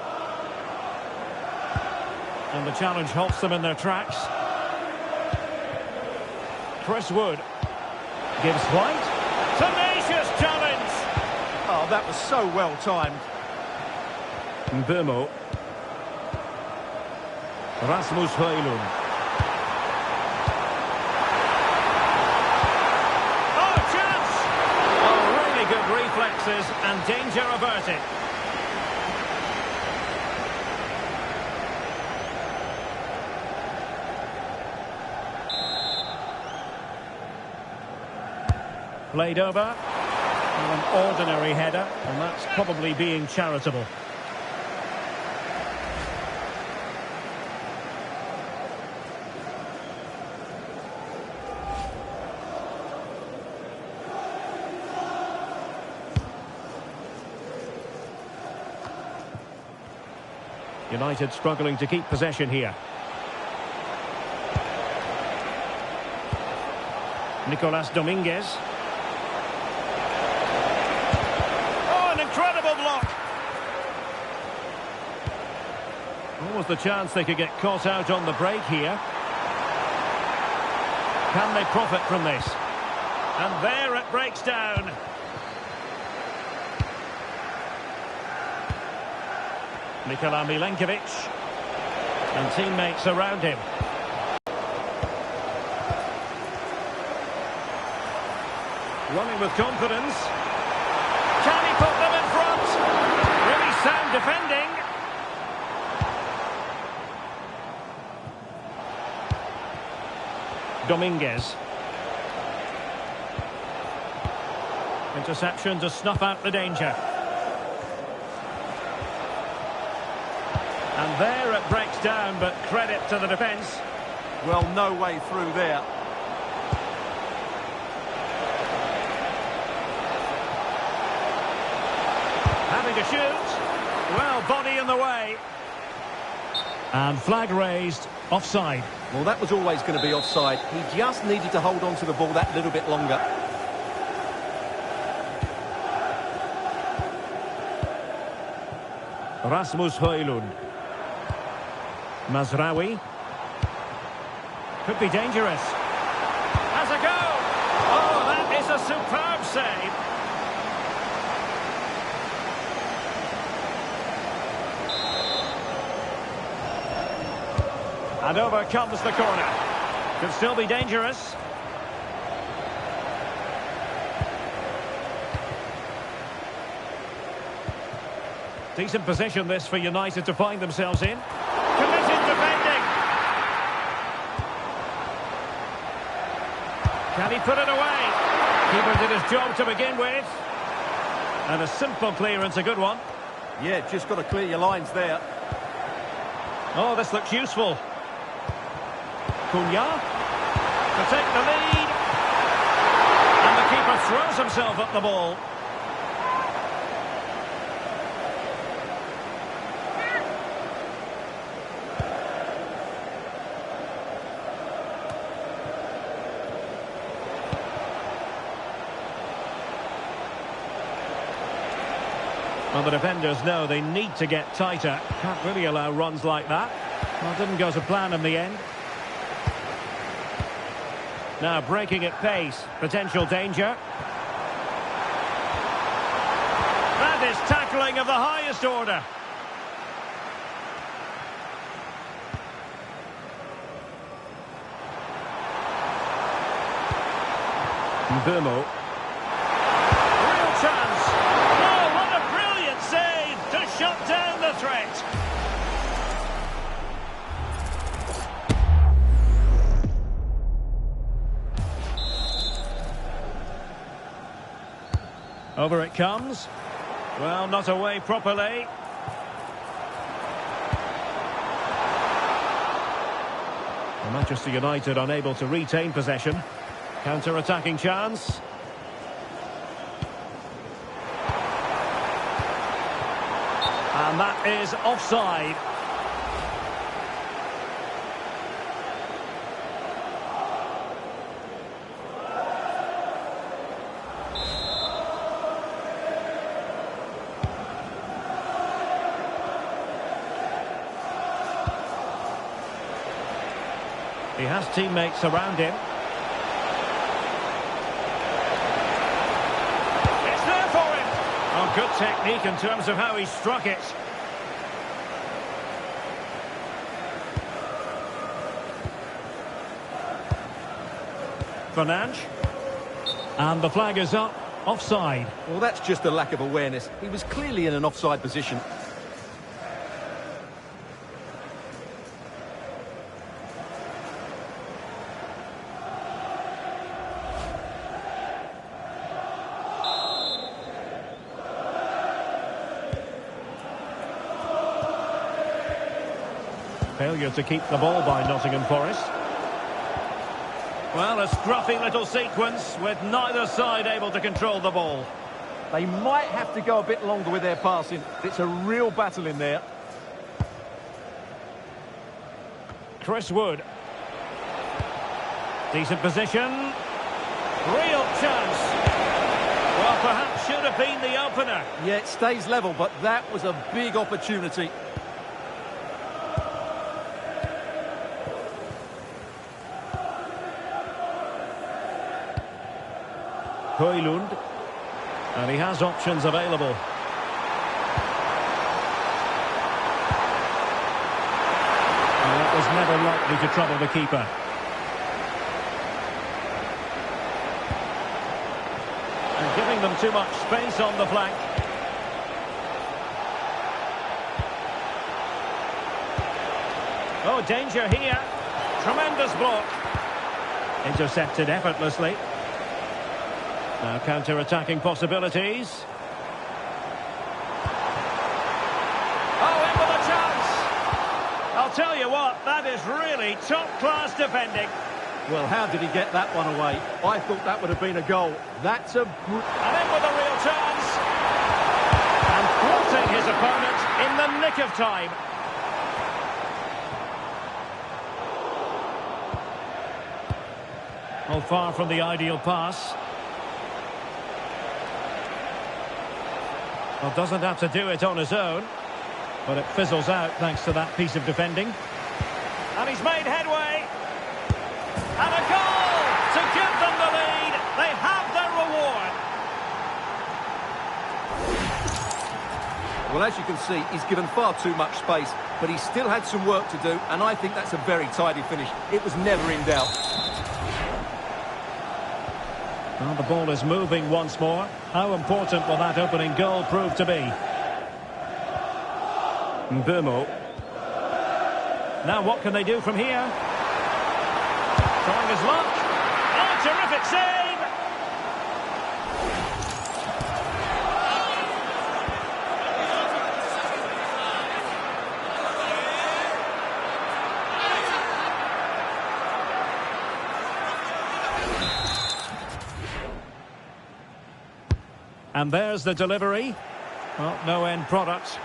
And the challenge halts them in their tracks. Chris Wood gives White. Tenacious challenge! Oh, that was so well timed. Mbeumo. Rasmus Højlund. Oh, chance! Oh, really good reflexes and danger averted. Played over, an ordinary header, and that's probably being charitable. United struggling to keep possession here. Nicolas Dominguez. Incredible block. What was the chance they could get caught out on the break here? Can they profit from this? And there it breaks down. Nikola Milenkovic. And teammates around him. Running with confidence. Can he put them in front? Really sound defending. Dominguez. Interception to snuff out the danger. And there it breaks down, but credit to the defence. Well, no way through there. Having a shoot. Well, body in the way. And flag raised, offside. Well, that was always going to be offside. He just needed to hold on to the ball that little bit longer. Rasmus Højlund. Mazraoui. Could be dangerous. Has a go! Oh, that is a superb save. And over comes the corner. Could still be dangerous. Decent position this for United to find themselves in. Committed defending. Can he put it away? Keeper did his job to begin with. And a simple clearance, a good one. Yeah, just got to clear your lines there. Oh, this looks useful. Cunha to take the lead. And the keeper throws himself at the ball. Well, the defenders know they need to get tighter. Can't really allow runs like that. Well, it didn't go to plan in the end. Now breaking at pace. Potential danger. That is tackling of the highest order. Mbeumo. Real chance. Oh, what a brilliant save to shut down the threat. Over it comes. Well, not away properly. Manchester United unable to retain possession. Counter-attacking chance. And that is offside. He has teammates around him. It's there for him. Oh, good technique in terms of how he struck it. Fernandes. And the flag is up. Offside. Well, that's just a lack of awareness. He was clearly in an offside position. Failure to keep the ball by Nottingham Forest. Well, a scruffy little sequence with neither side able to control the ball. They might have to go a bit longer with their passing. It's a real battle in there. Chris Wood. Decent position. Real chance. Well, perhaps should have been the opener. Yeah, it stays level, but that was a big opportunity. Højlund. And he has options available. And that was never likely to trouble the keeper. And giving them too much space on the flank. Oh, danger here. Tremendous block. Intercepted effortlessly. Now counter-attacking possibilities. Oh, in with a chance! I'll tell you what, that is really top-class defending. Well, how did he get that one away? I thought that would have been a goal. That's a... And in with a real chance. And thwarting his opponent in the nick of time. Well, far from the ideal pass. Well, doesn't have to do it on his own, but it fizzles out thanks to that piece of defending. And he's made headway. And a goal to give them the lead. They have their reward. Well, as you can see, he's given far too much space, but he still had some work to do, and I think that's a very tidy finish. It was never in doubt. Well, the ball is moving once more. How important will that opening goal prove to be? Mbumo. Now what can they do from here? Trying his luck. Oh, terrific save! And there's the delivery. Well, no end product.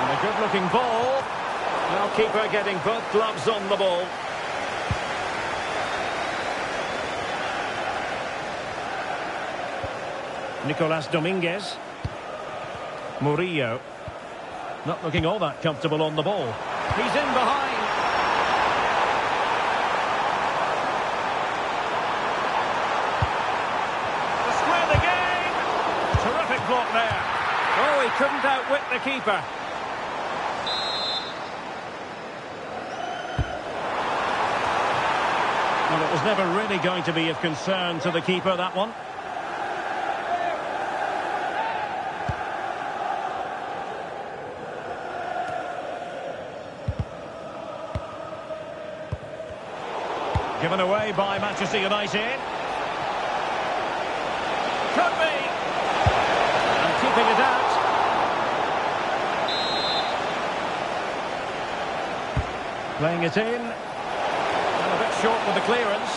And a good-looking ball. Now keeper getting both gloves on the ball. Nicolas Dominguez. Murillo. Not looking all that comfortable on the ball. He's in behind. Block there. Oh, he couldn't outwit the keeper. Well, it was never really going to be of concern to the keeper, that one. Given away by Manchester United. Could be. Keeping it out. Playing it in. And a bit short with the clearance.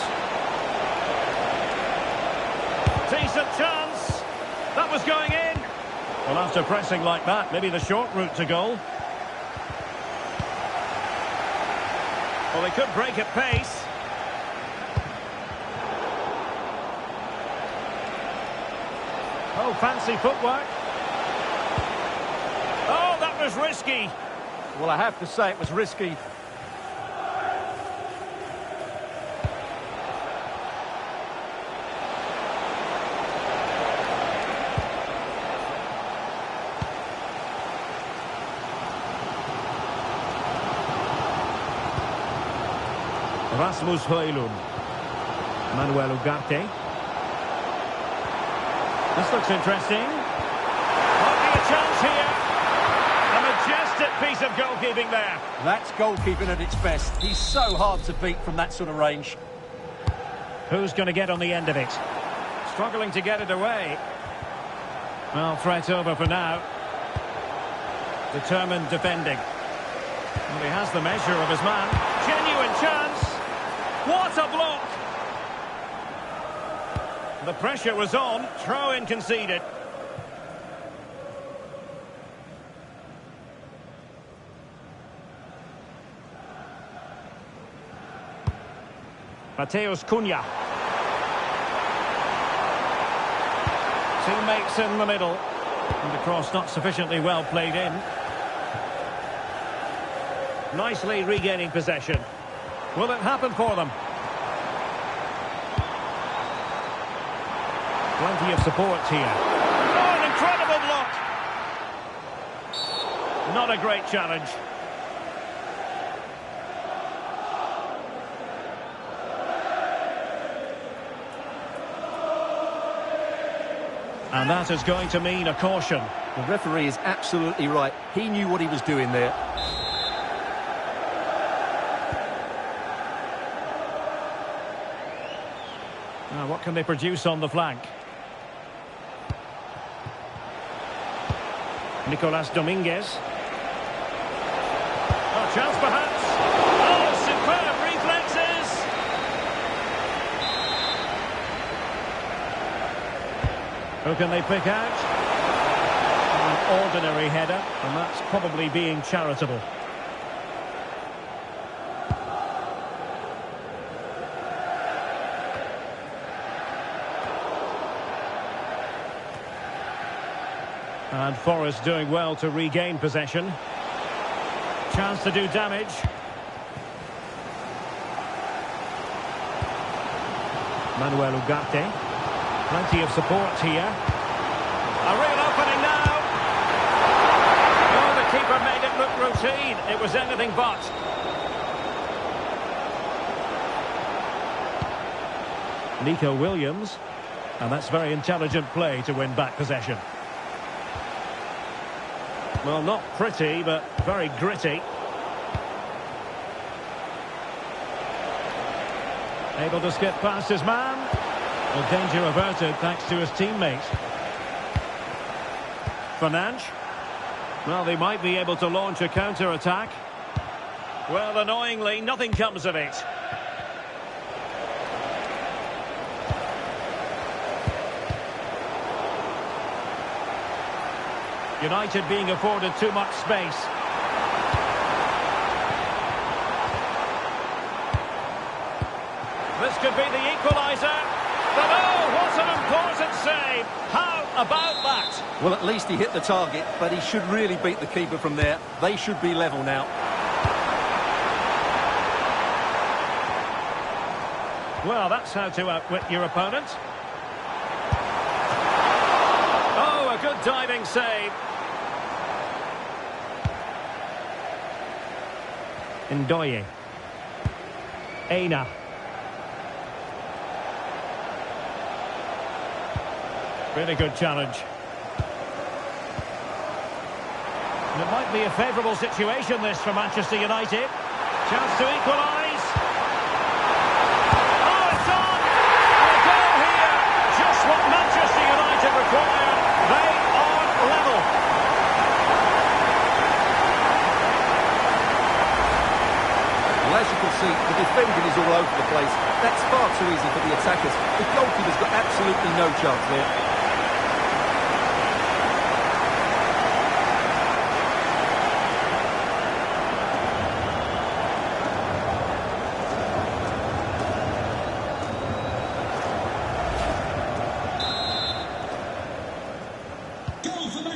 Decent chance. That was going in. Well, after pressing like that, maybe the short route to goal. Well, they could break at pace. Oh, fancy footwork. Oh, that was risky. Well, I have to say it was risky. Rasmus Højlund. Manuel Ugarte. This looks interesting. Might be a chance here. A majestic piece of goalkeeping there. That's goalkeeping at its best. He's so hard to beat from that sort of range. Who's going to get on the end of it? Struggling to get it away. Well, threat over for now. Determined defending. Well, he has the measure of his man. Genuine chance. What a block! The pressure was on. Throw-in conceded. Mateus Cunha. Teammates in the middle. And the cross not sufficiently well played in. Nicely regaining possession. Will it happen for them? Plenty of support here. Oh, an incredible block! Not a great challenge. And that is going to mean a caution. The referee is absolutely right. He knew what he was doing there. Now, what can they produce on the flank? Nicolas Dominguez. Oh, chance perhaps. Oh, superb reflexes. Who can they pick out? An ordinary header, and that's probably being charitable. And Forest doing well to regain possession. Chance to do damage. Manuel Ugarte. Plenty of support here. A real opening now. Oh, the keeper made it look routine. It was anything but. Nico Williams. And that's very intelligent play to win back possession. Well, not pretty, but very gritty. Able to skip past his man. Well, danger averted thanks to his teammate. Fernandes. Well, they might be able to launch a counter-attack. Well, annoyingly, nothing comes of it. United being afforded too much space. This could be the equaliser. But oh, what an important save. How about that? Well, at least he hit the target, but he should really beat the keeper from there. They should be level now. Well, that's how to outwit your opponent. Oh, a good diving save. Ndoye. Aina. Really good challenge. And it might be a favourable situation, this, for Manchester United. Chance to equalise. Oh, it's on! A goal here. Just what Manchester United required. They are level. Well, as you can see, the defending is all over the place. That's far too easy for the attackers. The goalkeeper's got absolutely no chance there.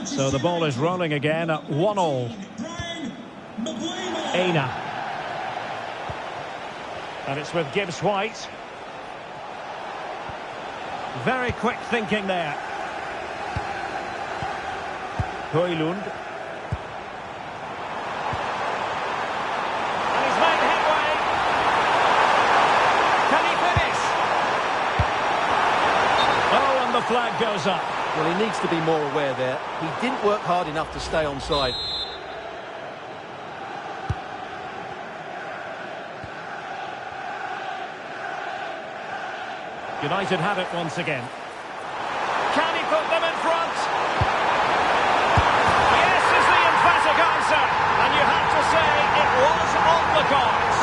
So the ball is rolling again at 1-1. Aina. And it's with Gibbs-White. Very quick thinking there. Højlund. And he's made headway. Can he finish? Oh, and the flag goes up. Well, he needs to be more aware there. He didn't work hard enough to stay onside. United have it once again. Can he put them in front? Yes is the emphatic answer. And you have to say it was on the cards.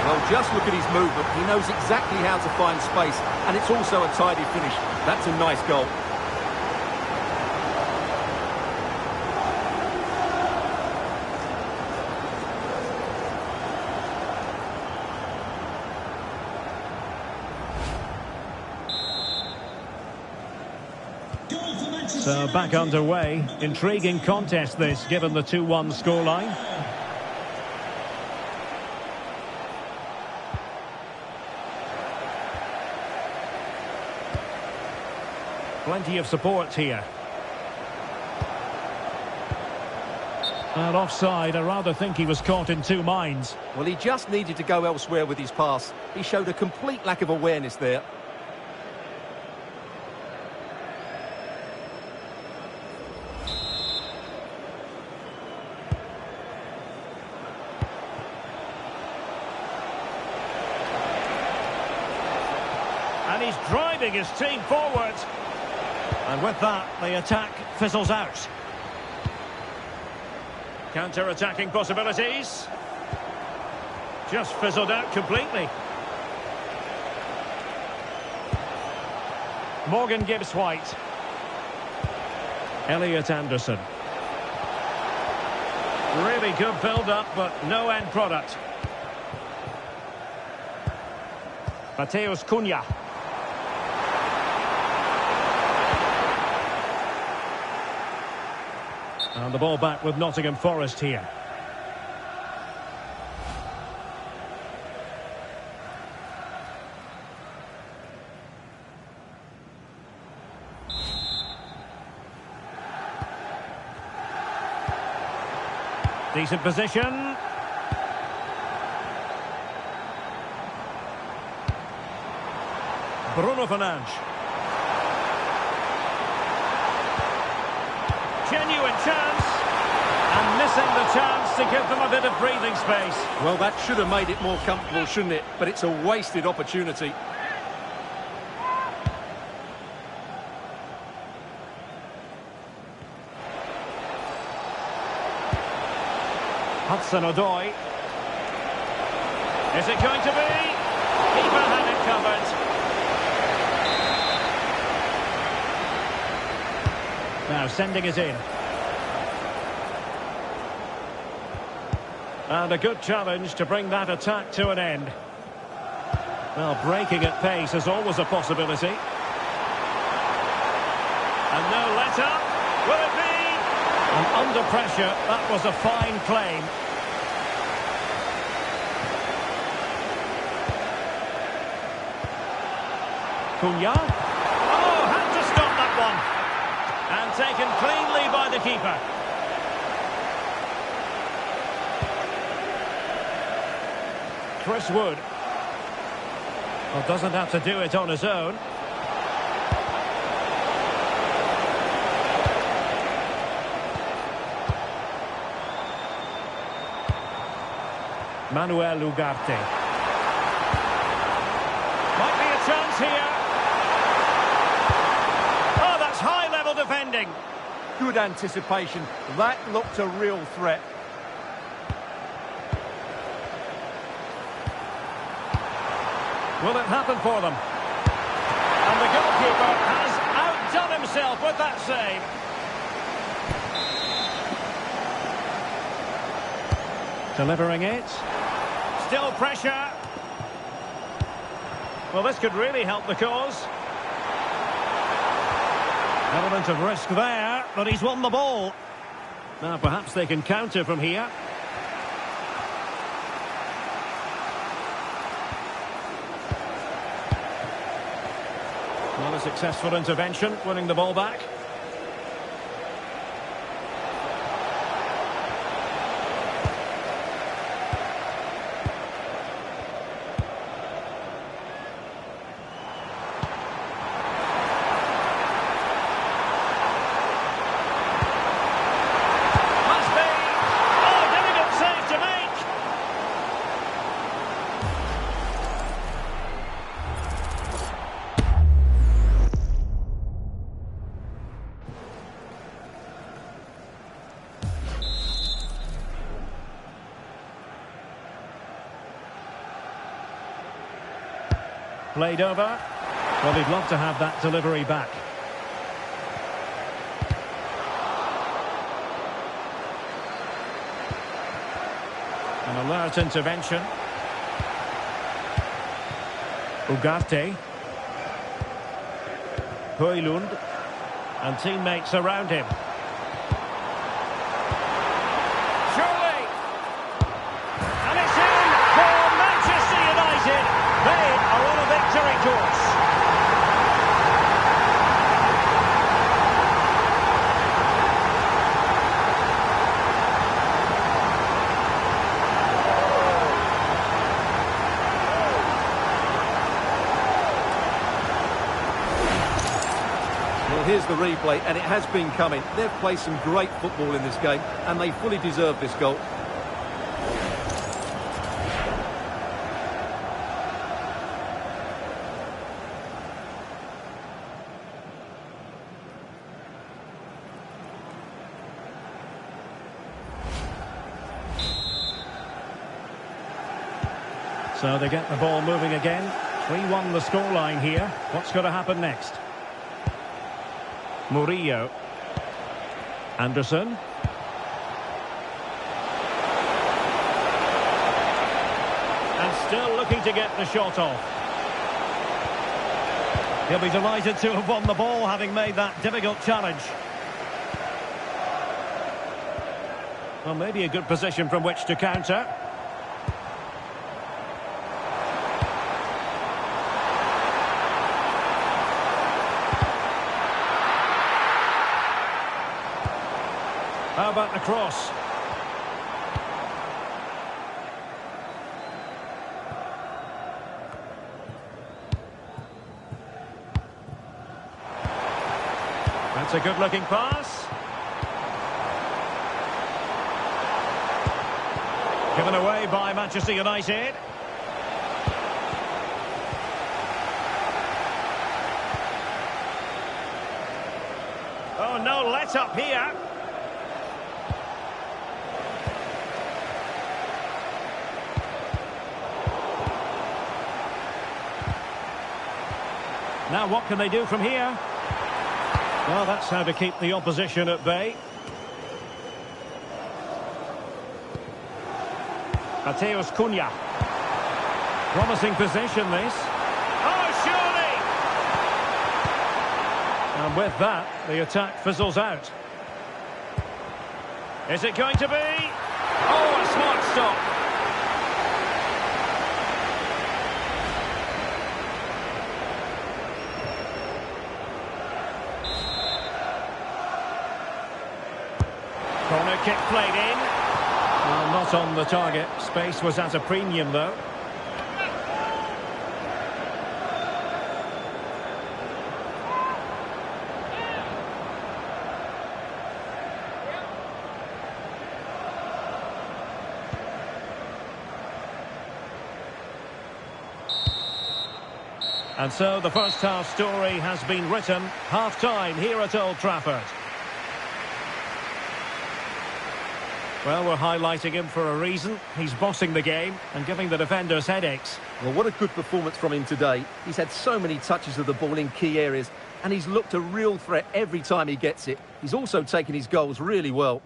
Well, just look at his movement. He knows exactly how to find space, and it's also a tidy finish. That's a nice goal. So back underway. Intriguing contest this, given the 2-1 scoreline. Plenty of support here. And offside, I rather think he was caught in two minds. Well, he just needed to go elsewhere with his pass. He showed a complete lack of awareness there. And he's driving his team forward. And with that, the attack fizzles out. Counter-attacking possibilities. Just fizzled out completely. Morgan Gibbs-White. Elliot Anderson. Really good build-up, but no end product. Mateus Cunha. And the ball back with Nottingham Forest here. Decent position. Bruno Fernandes. Genuine chance. And missing the chance to give them a bit of breathing space. Well, that should have made it more comfortable, shouldn't it? But it's a wasted opportunity. Hudson-Odoi. Is it going to be? Keeper had it covered. Now sending it in. And a good challenge to bring that attack to an end. Well, breaking at pace is always a possibility. And no let-up. Will it be? And under pressure, that was a fine claim. Cunha. Oh, had to stop that one. And taken cleanly by the keeper. Chris Wood. Well, doesn't have to do it on his own. Manuel Ugarte. Might be a chance here. Oh, that's high-level defending. Good anticipation. That looked a real threat. Will it happen for them? And the goalkeeper has outdone himself with that save. Delivering it. Still pressure. Well, this could really help the cause. Element of risk there, but he's won the ball. Now, perhaps they can counter from here. Well, a successful intervention, winning the ball back. Played over. Well, he'd love to have that delivery back. An alert intervention. Ugarte. Højlund. And teammates around him. Surely! And it's in for Manchester United. They are on a victory course. Well, here's the replay, and it has been coming. They've played some great football in this game, and they fully deserve this goal. So they get the ball moving again. 3-1 the scoreline here. What's going to happen next? Murillo. Anderson. And still looking to get the shot off. He'll be delighted to have won the ball, having made that difficult challenge. Well, maybe a good position from which to counter. How about the cross? That's a good-looking pass. Given away by Manchester United. Oh, no let-up here. Now what can they do from here? Well, that's how to keep the opposition at bay. Mateus Cunha. Promising possession, this. Oh, surely! And with that, the attack fizzles out. Is it going to be? Oh, a smart stop. Corner kick played in. Well, not on the target. Space was at a premium, though. And so the first half story has been written. Half-time here at Old Trafford. Well, we're highlighting him for a reason. He's bossing the game and giving the defenders headaches. Well, what a good performance from him today. He's had so many touches of the ball in key areas, and he's looked a real threat every time he gets it. He's also taken his goals really well.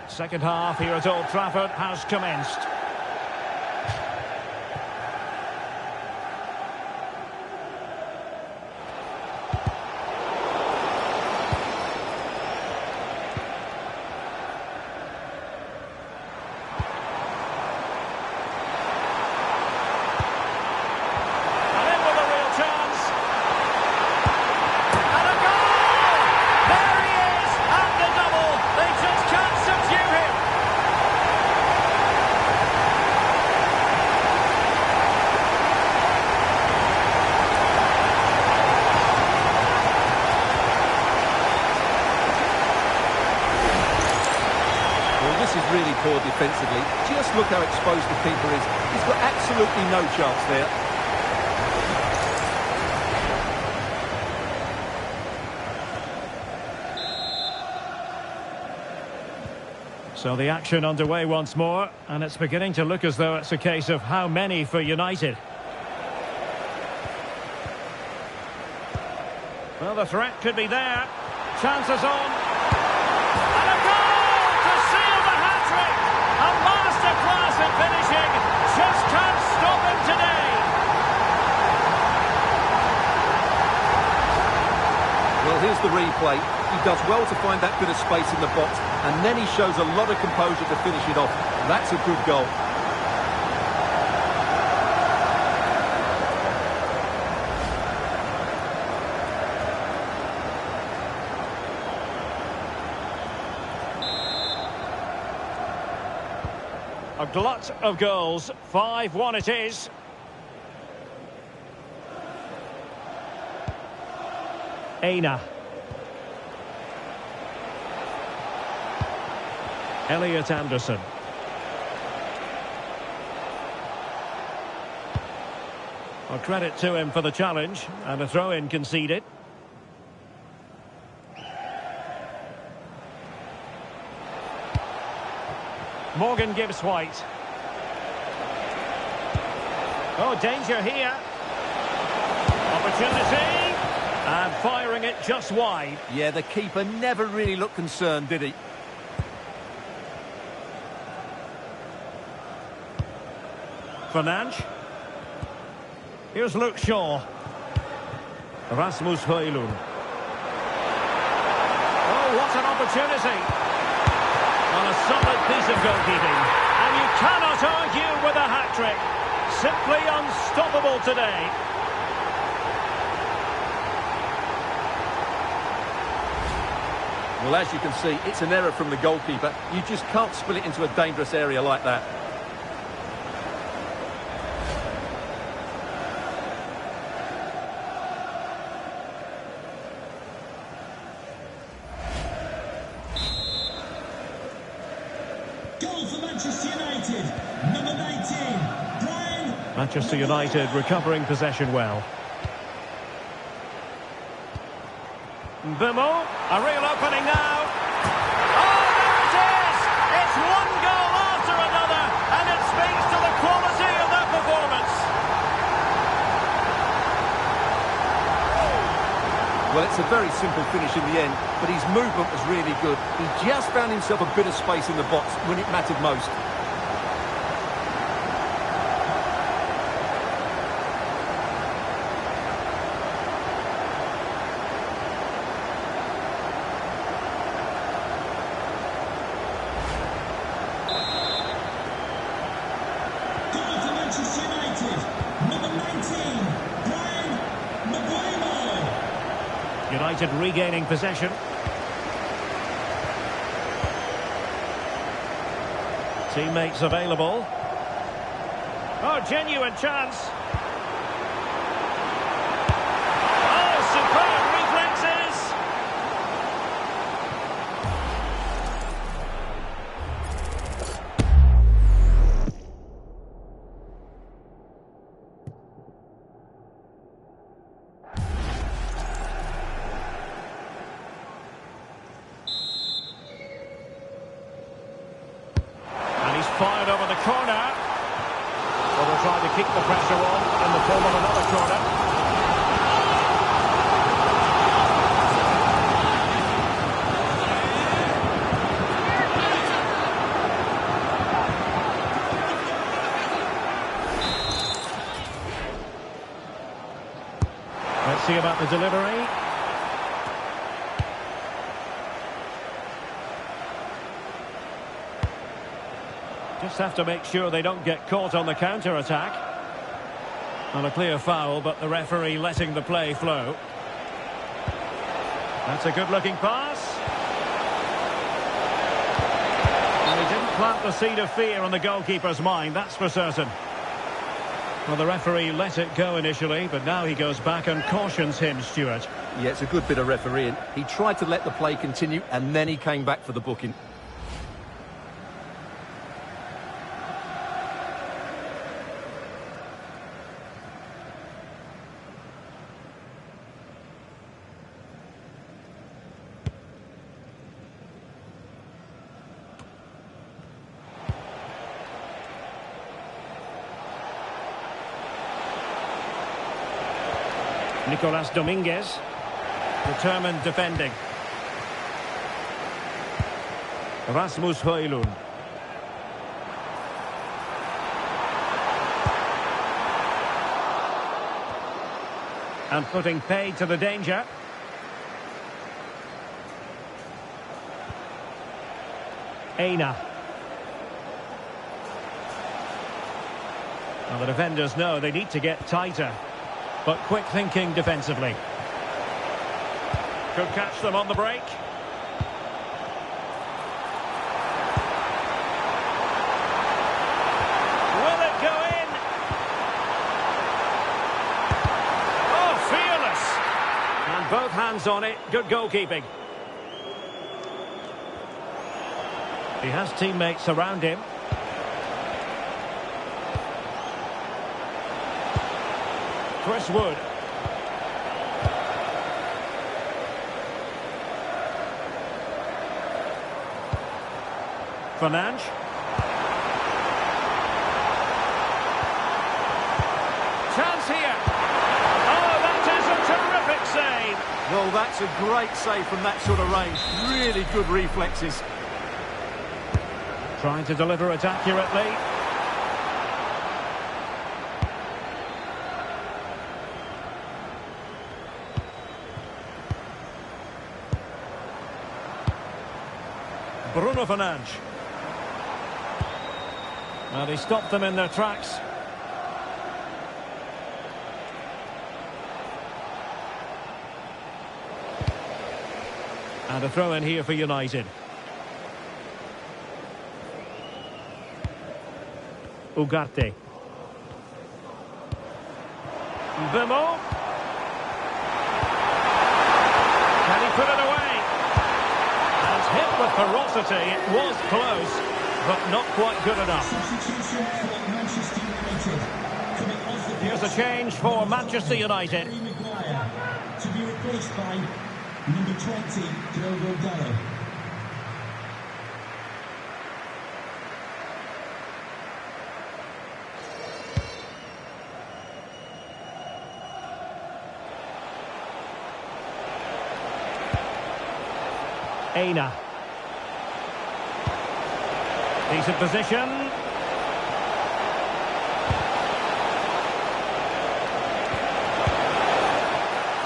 Second half here at Old Trafford has commenced. Really poor defensively. Just look how exposed the keeper is. He's got absolutely no chance there. So the action underway once more, and it's beginning to look as though it's a case of how many for United. Well, the threat could be there. Chances on. Well, here's the replay. He does well to find that bit of space in the box, and then he shows a lot of composure to finish it off. That's a good goal. A glut of goals. 5-1 it is. Aina. Elliot Anderson. Well, credit to him for the challenge, and a throw-in conceded. Morgan Gibbs White. Oh, danger here. Opportunity. And firing it just wide. Yeah, the keeper never really looked concerned, did he? Fernandes. Here's Luke Shaw. Rasmus Højlund. Oh, what an opportunity. On a solid piece of goalkeeping. And you cannot argue with a hat-trick. Simply unstoppable today. Well, as you can see, it's an error from the goalkeeper. You just can't spill it into a dangerous area like that. Goal for Manchester United, number 19, Brian. Manchester United recovering possession well. Bimo, a real opening now. Oh, there it is! It's one goal after another, and it speaks to the quality of that performance. Well, it's a very simple finish in the end, but his movement was really good. He just found himself a bit of space in the box when it mattered most. Goal for Manchester United, number 19, Brian McGuire. United regaining possession. Teammates available. Oh, genuine chance. Oh, superb reflexes. Fired over the corner. Well, they'll try to keep the pressure on in the form of another corner. Let's see about the delivery. Just have to make sure they don't get caught on the counter-attack. And a clear foul, but the referee letting the play flow. That's a good-looking pass. And he didn't plant the seed of fear on the goalkeeper's mind, that's for certain. Well, the referee let it go initially, but now he goes back and cautions him, Stuart. Yeah, it's a good bit of refereeing. He tried to let the play continue, and then he came back for the booking. Nicolas Dominguez, determined defending. Rasmus Højlund. And putting paid to the danger. Aina. Well, the defenders know they need to get tighter, but quick thinking defensively. Could catch them on the break. Will it go in? Oh, fearless! And both hands on it. Good goalkeeping. He has teammates around him. Chris Wood. Fernandes. Chance here. Oh, that is a terrific save. Well, that's a great save from that sort of range. Really good reflexes. Trying to deliver it accurately. Bruno Fernandes. And he stopped them in their tracks. And a throw in here for United. Ugarte. Bimo. Can he put it away? And hit with ferocity. It was close, but not quite good enough. Substitution for Manchester United. Coming off the Here's a change for Manchester United. Harry Maguire to be replaced by number 20, Diogo Dalot. Aina. Decent position.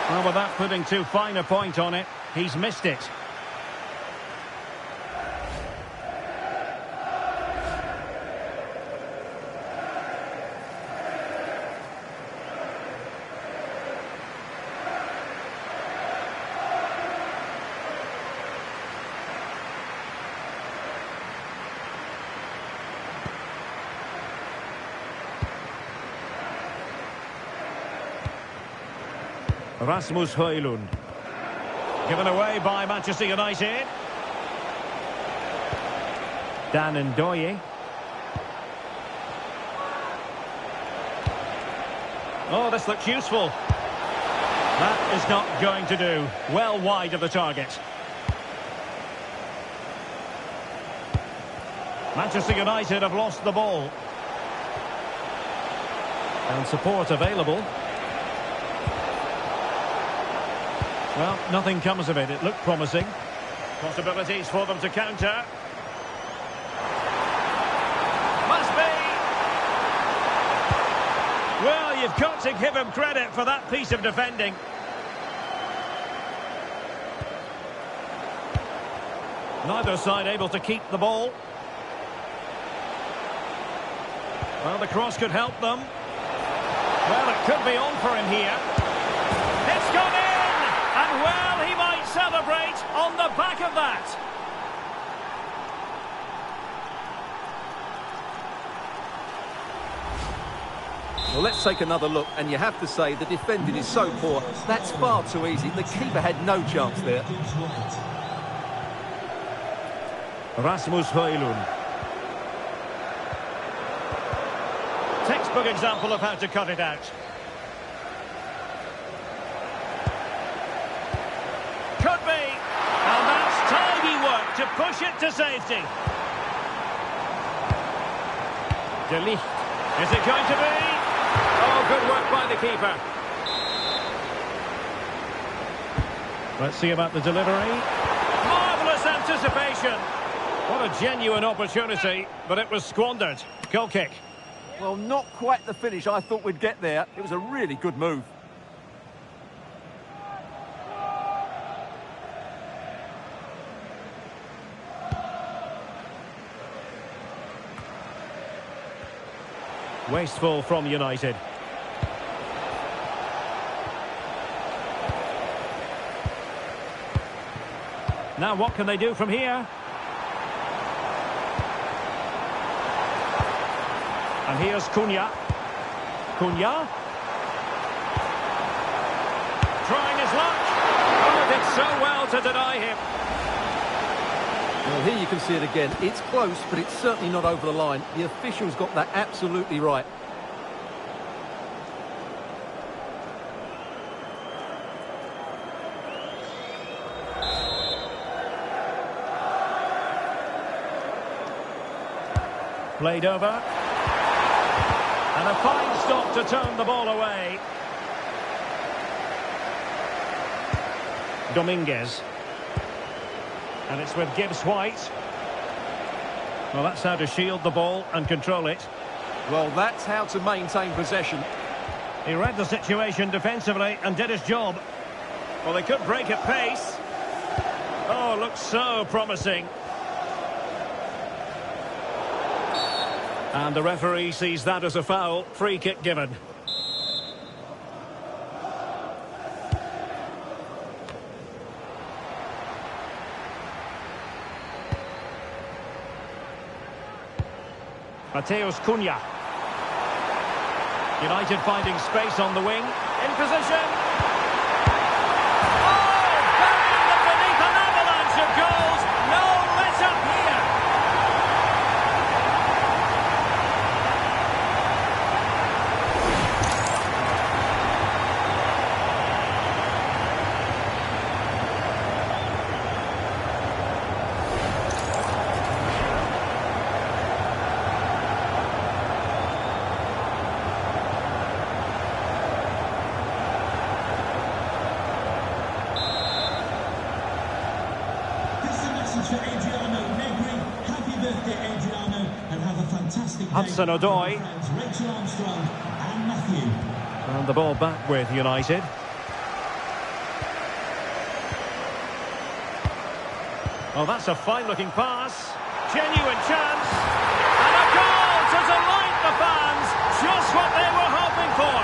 Well, without putting too fine a point on it, he's missed it. Rasmus Højlund. Given away by Manchester United. Dan Ndoye. Oh, this looks useful. That is not going to do. Well wide of the target. Manchester United have lost the ball. And support available. Well, nothing comes of it. It looked promising. Possibilities for them to counter. Must be. Well, you've got to give him credit for that piece of defending. Neither side able to keep the ball. Well, the cross could help them. Well, it could be on for him here. It's gone in! And well, he might celebrate on the back of that. Well, let's take another look, and you have to say the defending is so poor. That's far too easy. The keeper had no chance there. Rasmus Højlund. Textbook example of how to cut it out. Could be. And that's tidy work to push it to safety. De Ligt. Is it going to be? Oh, good work by the keeper. Let's see about the delivery. Marvellous anticipation. What a genuine opportunity, but it was squandered. Goal kick. Well, not quite the finish I thought we'd get there. It was a really good move. Wasteful from United. Now what can they do from here? And here's Cunha. Cunha. Trying his luck. Oh, did so well to deny him. Well, here you can see it again. It's close, but it's certainly not over the line. The officials got that absolutely right. Played over. And a fine stop to turn the ball away. Dominguez. And it's with Gibbs-White. Well, that's how to shield the ball and control it. Well, that's how to maintain possession. He read the situation defensively and did his job. Well, they could break at pace. Oh, looks so promising. And the referee sees that as a foul. Free kick given. Mateus Cunha. United finding space on the wing. In position. Oh, burying them beneath an avalanche of goals. No let up here. Hudson-Odoi. And the ball back with United. Oh, that's a fine-looking pass. Genuine chance. And a goal to delight the fans. Just what they were hoping for.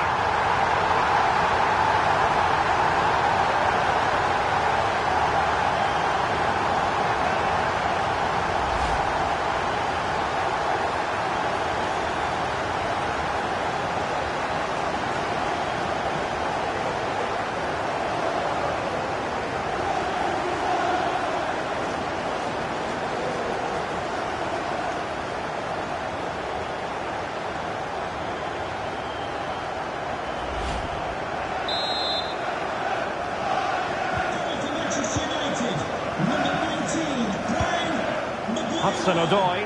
Hudson-Odoi.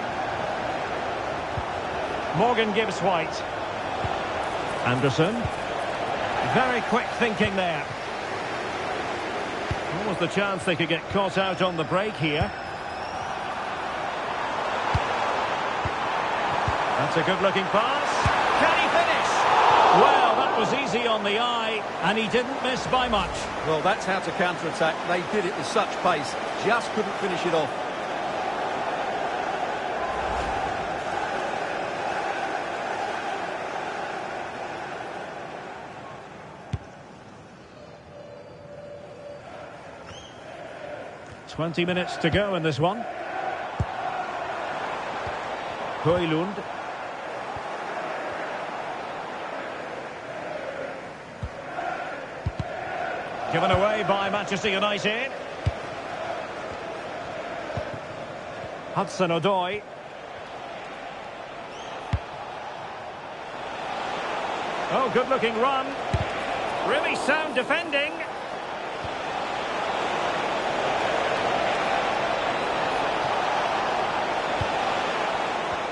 Morgan Gibbs-White. Anderson. Very quick thinking there. What was the chance they could get caught out on the break here? That's a good-looking pass. Can he finish? Well, that was easy on the eye, and he didn't miss by much. Well, that's how to counter-attack. They did it with such pace. Just couldn't finish it off. Minutes to go in this one. Højlund. Given away by Manchester United. Hudson-Odoi. Oh, good-looking run. Really sound defending.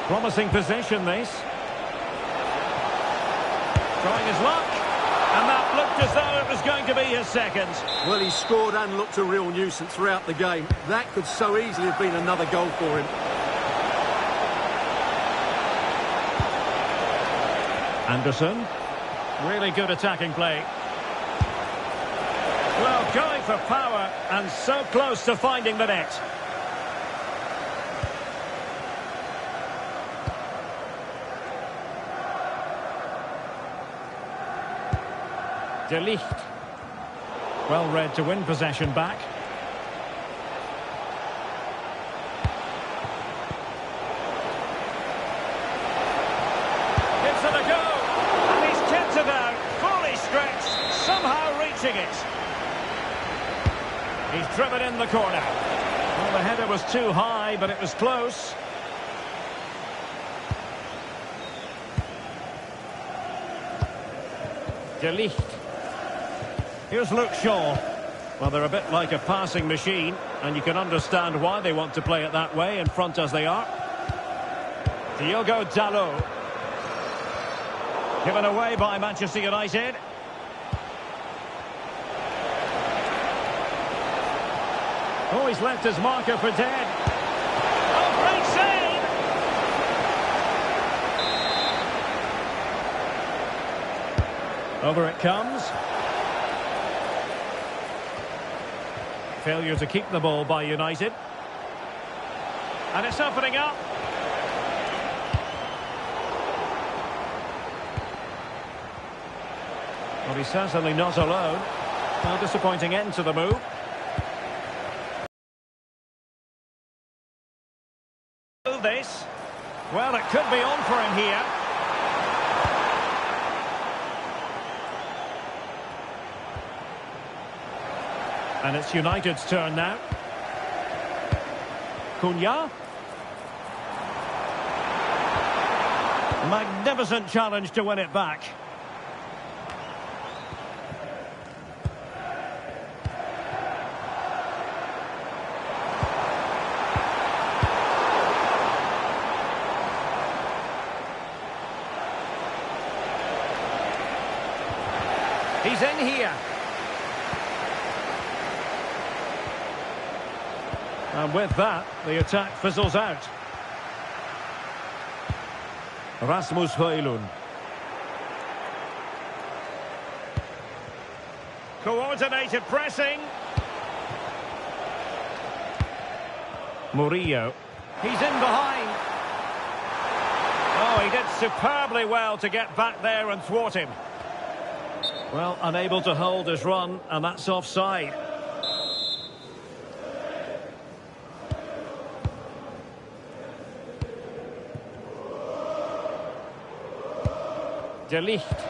Promising possession, this. Trying his luck. And that looked as though it was going to be his second. Well, he scored and looked a real nuisance throughout the game. That could so easily have been another goal for him. Anderson. Really good attacking play. Well, going for power and so close to finding the net. De Ligt. Well read to win possession back. Gives it a go. And he's kept it out. Fully stretched. Somehow reaching it. He's driven in the corner. Well, the header was too high, but it was close. De Ligt. Here's Luke Shaw. Well, they're a bit like a passing machine, and you can understand why they want to play it that way, in front as they are. Diogo Dalot. Given away by Manchester United. Oh, he's left his marker for dead. Oh, great save! Over it comes. Failure to keep the ball by United. And it's opening up. Well, he's certainly not alone. Well, disappointing end to the move. This. Well, it could be on for him here. And it's United's turn now. Cunha. Magnificent challenge to win it back. He's in here. And with that, the attack fizzles out. Rasmus Højlund. Coordinated pressing. Murillo. He's in behind. Oh, he did superbly well to get back there and thwart him. Well, unable to hold his run, and that's offside. De Ligt.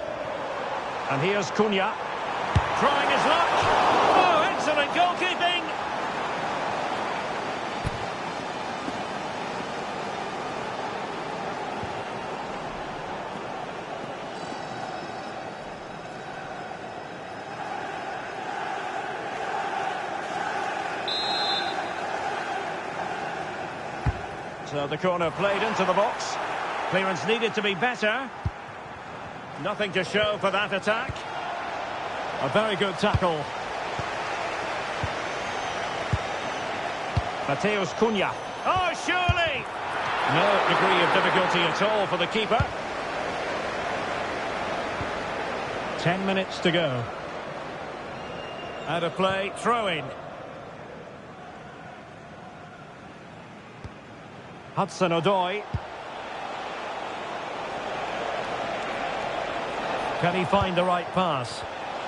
And here's Cunha. Trying his luck. Oh, excellent goalkeeping. So the corner played into the box. Clearance needed to be better. Nothing to show for that attack. A very good tackle. Mateus Cunha. Oh, surely! No degree of difficulty at all for the keeper. 10 minutes to go. Out of play, throw in. Hudson-Odoi. Can he find the right pass?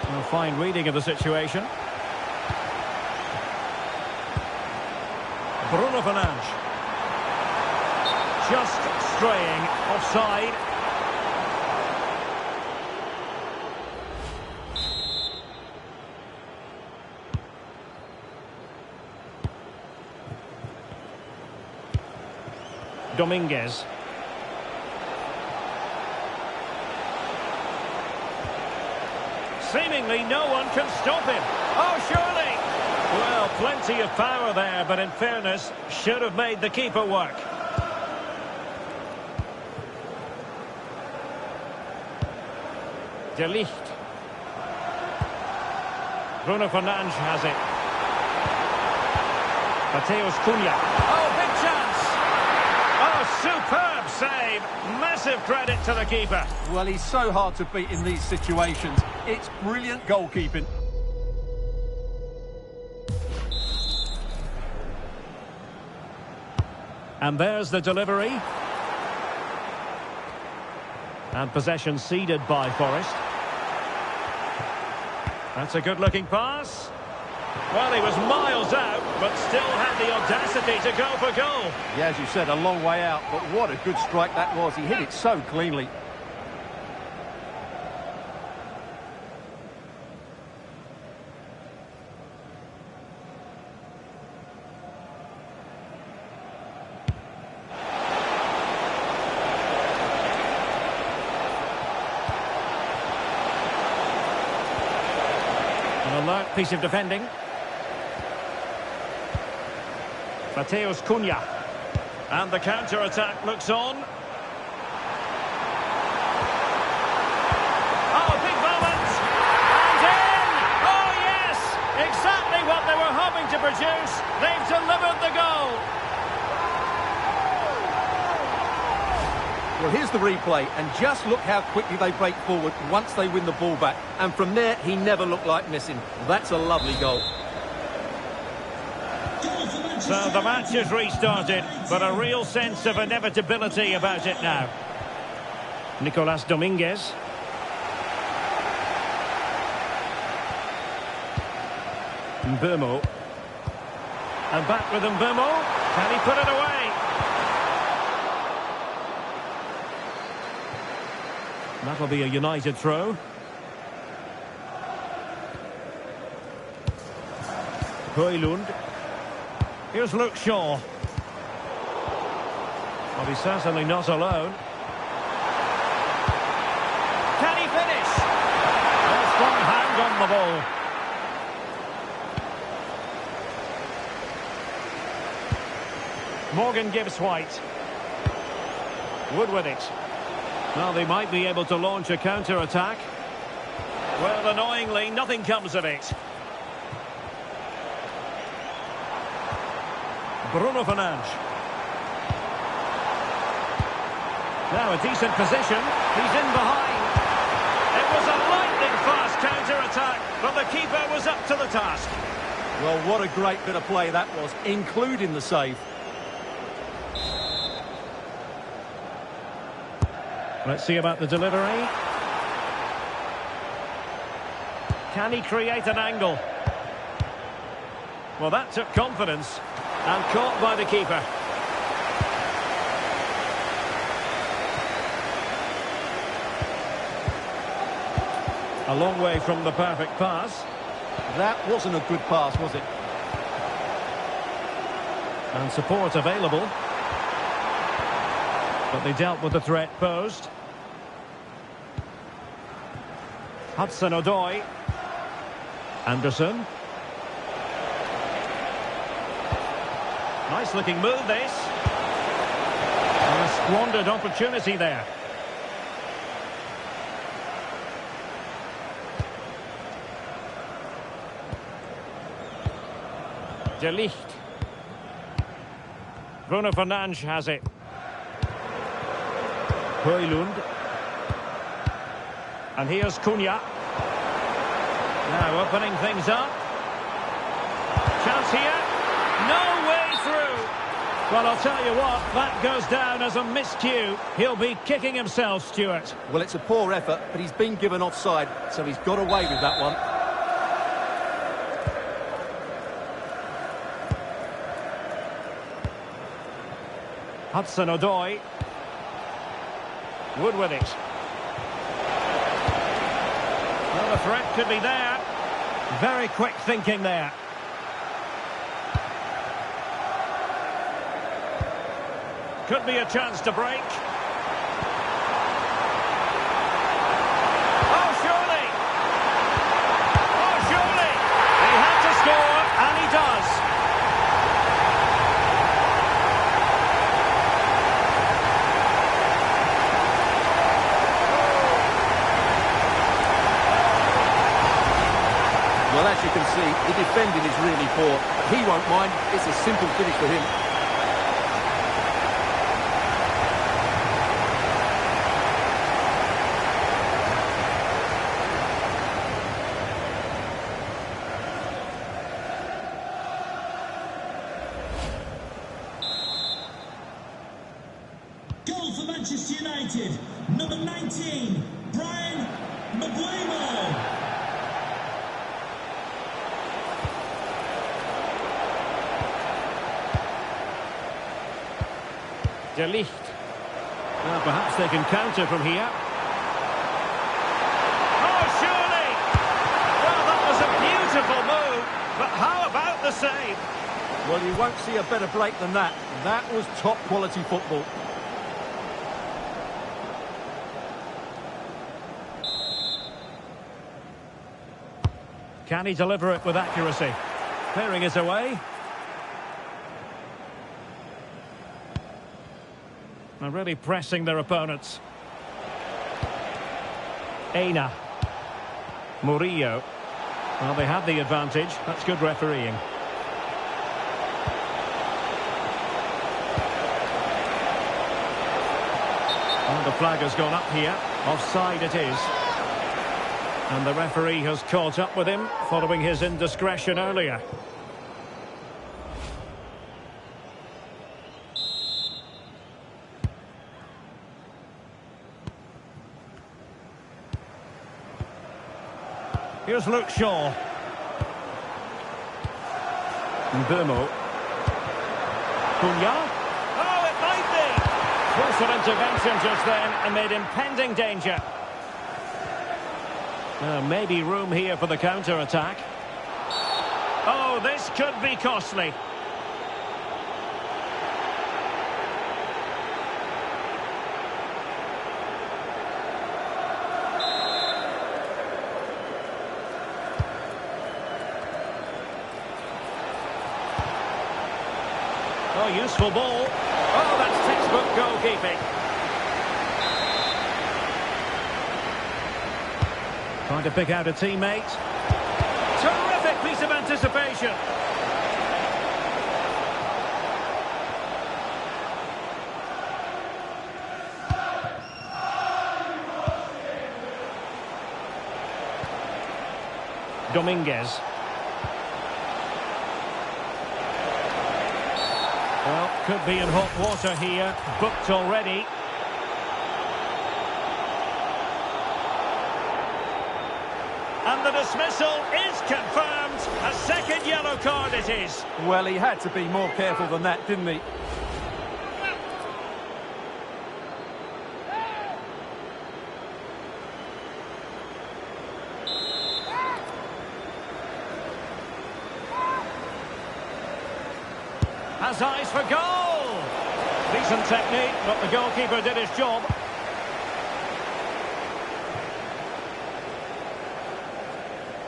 Well, fine reading of the situation. Bruno Fernandes. Just straying offside. Dominguez. Seemingly no one can stop him. Oh, surely! Well, plenty of power there, but in fairness, should have made the keeper work. De Ligt. Bruno Fernandes has it. Mateus Cunha. Oh, big chance! Oh, superb save. Massive credit to the keeper. Well, he's so hard to beat in these situations. It's brilliant goalkeeping. And there's the delivery. And possession ceded by Forest. That's a good-looking pass. Well, he was miles out, but still had the audacity to go for goal. Yeah, as you said, a long way out, but what a good strike that was. He hit it so cleanly. An alert piece of defending. Mateus Cunha. And the counter-attack looks on. Oh, big moment! And in! Oh, yes! Exactly what they were hoping to produce. They've delivered the goal. Well, here's the replay, and just look how quickly they break forward once they win the ball back. And from there, he never looked like missing. That's a lovely goal. So the match is restarted, but a real sense of inevitability about it now. Nicolas Dominguez. Mbeumo. And back with Mbeumo. Can he put it away? That'll be a United throw. Højlund. Here's Luke Shaw. Well, he's certainly not alone. Can he finish? A strong hand on the ball. Morgan Gibbs White. Wood with it. Well, they might be able to launch a counter-attack. Well, annoyingly, nothing comes of it. Bruno Fernandes. Now a decent position. He's in behind. It was a lightning-fast counter-attack, but the keeper was up to the task. Well, what a great bit of play that was, including the save. Let's see about the delivery. Can he create an angle? Well, that took confidence. And caught by the keeper. A long way from the perfect pass. That wasn't a good pass, was it? And support available. But they dealt with the threat posed. Hudson-Odoi. Anderson. Nice looking move, this. And a squandered opportunity there. De Ligt. Bruno Fernandes has it. Højlund. And here's Cunha. Now opening things up. Chance here. No way through. Well, I'll tell you what, that goes down as a miscue. He'll be kicking himself, Stuart. Well, it's a poor effort, but he's been given offside, so he's got away with that one. Hudson-Odoi. Wood with it. Well, the threat could be there. Very quick thinking there. Could be a chance to break. Oh, surely! Oh, surely! He had to score, and he does. Well, as you can see, the defending is really poor, but he won't mind. It's a simple finish for him. Goal for Manchester United, number 19, Brian Mbeumo. De Ligt. Well, perhaps they can counter from here. Oh, surely! Well, that was a beautiful move, but how about the save? Well, you won't see a better break than that. That was top-quality football. Can he deliver it with accuracy? Clearing it away. They're really pressing their opponents. Aina. Murillo. Well, they have the advantage. That's good refereeing. Well, the flag has gone up here. Offside it is. And the referee has caught up with him following his indiscretion earlier. Here's Luke Shaw. Mbumo. Cunha. Oh, it might be! Crucial intervention just then amid impending danger. Maybe room here for the counter-attack. Oh, this could be costly. Oh, useful ball. Oh, that's textbook goalkeeping. Trying to pick out a teammate. Terrific piece of anticipation. Dominguez. Well, could be in hot water here. Booked already. And the dismissal is confirmed. A second yellow card it is. Well, he had to be more careful than that, didn't he? Has eyes for goal. Decent technique, but the goalkeeper did his job.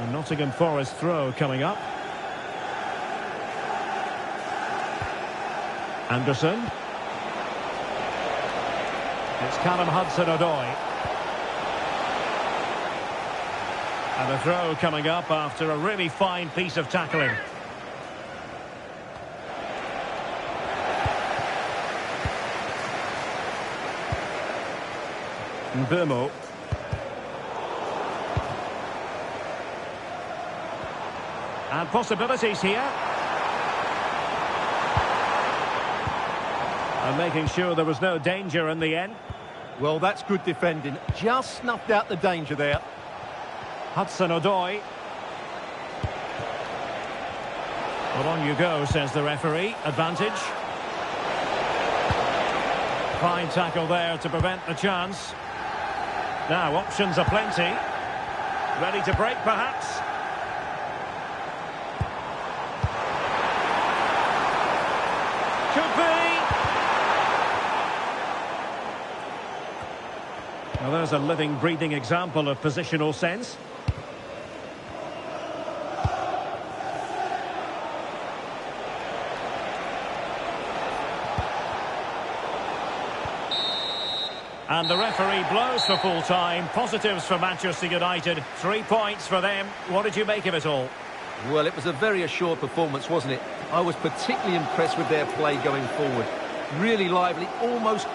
And Nottingham Forest throw coming up. Anderson. It's Callum Hudson-Odoi. And a throw coming up after a really fine piece of tackling. Mbumo. And possibilities here. And making sure there was no danger in the end. Well, that's good defending. Just snuffed out the danger there. Hudson-Odoi. Well, on you go, says the referee. Advantage. Fine tackle there to prevent the chance. Now, options are plenty. Ready to break, perhaps. Could be. Well, there's a living, breathing example of positional sense. And the referee blows for full time. Positives for Manchester United. 3 points for them. What did you make of it all? Well, it was a very assured performance, wasn't it? I was particularly impressed with their play going forward. Really lively, almost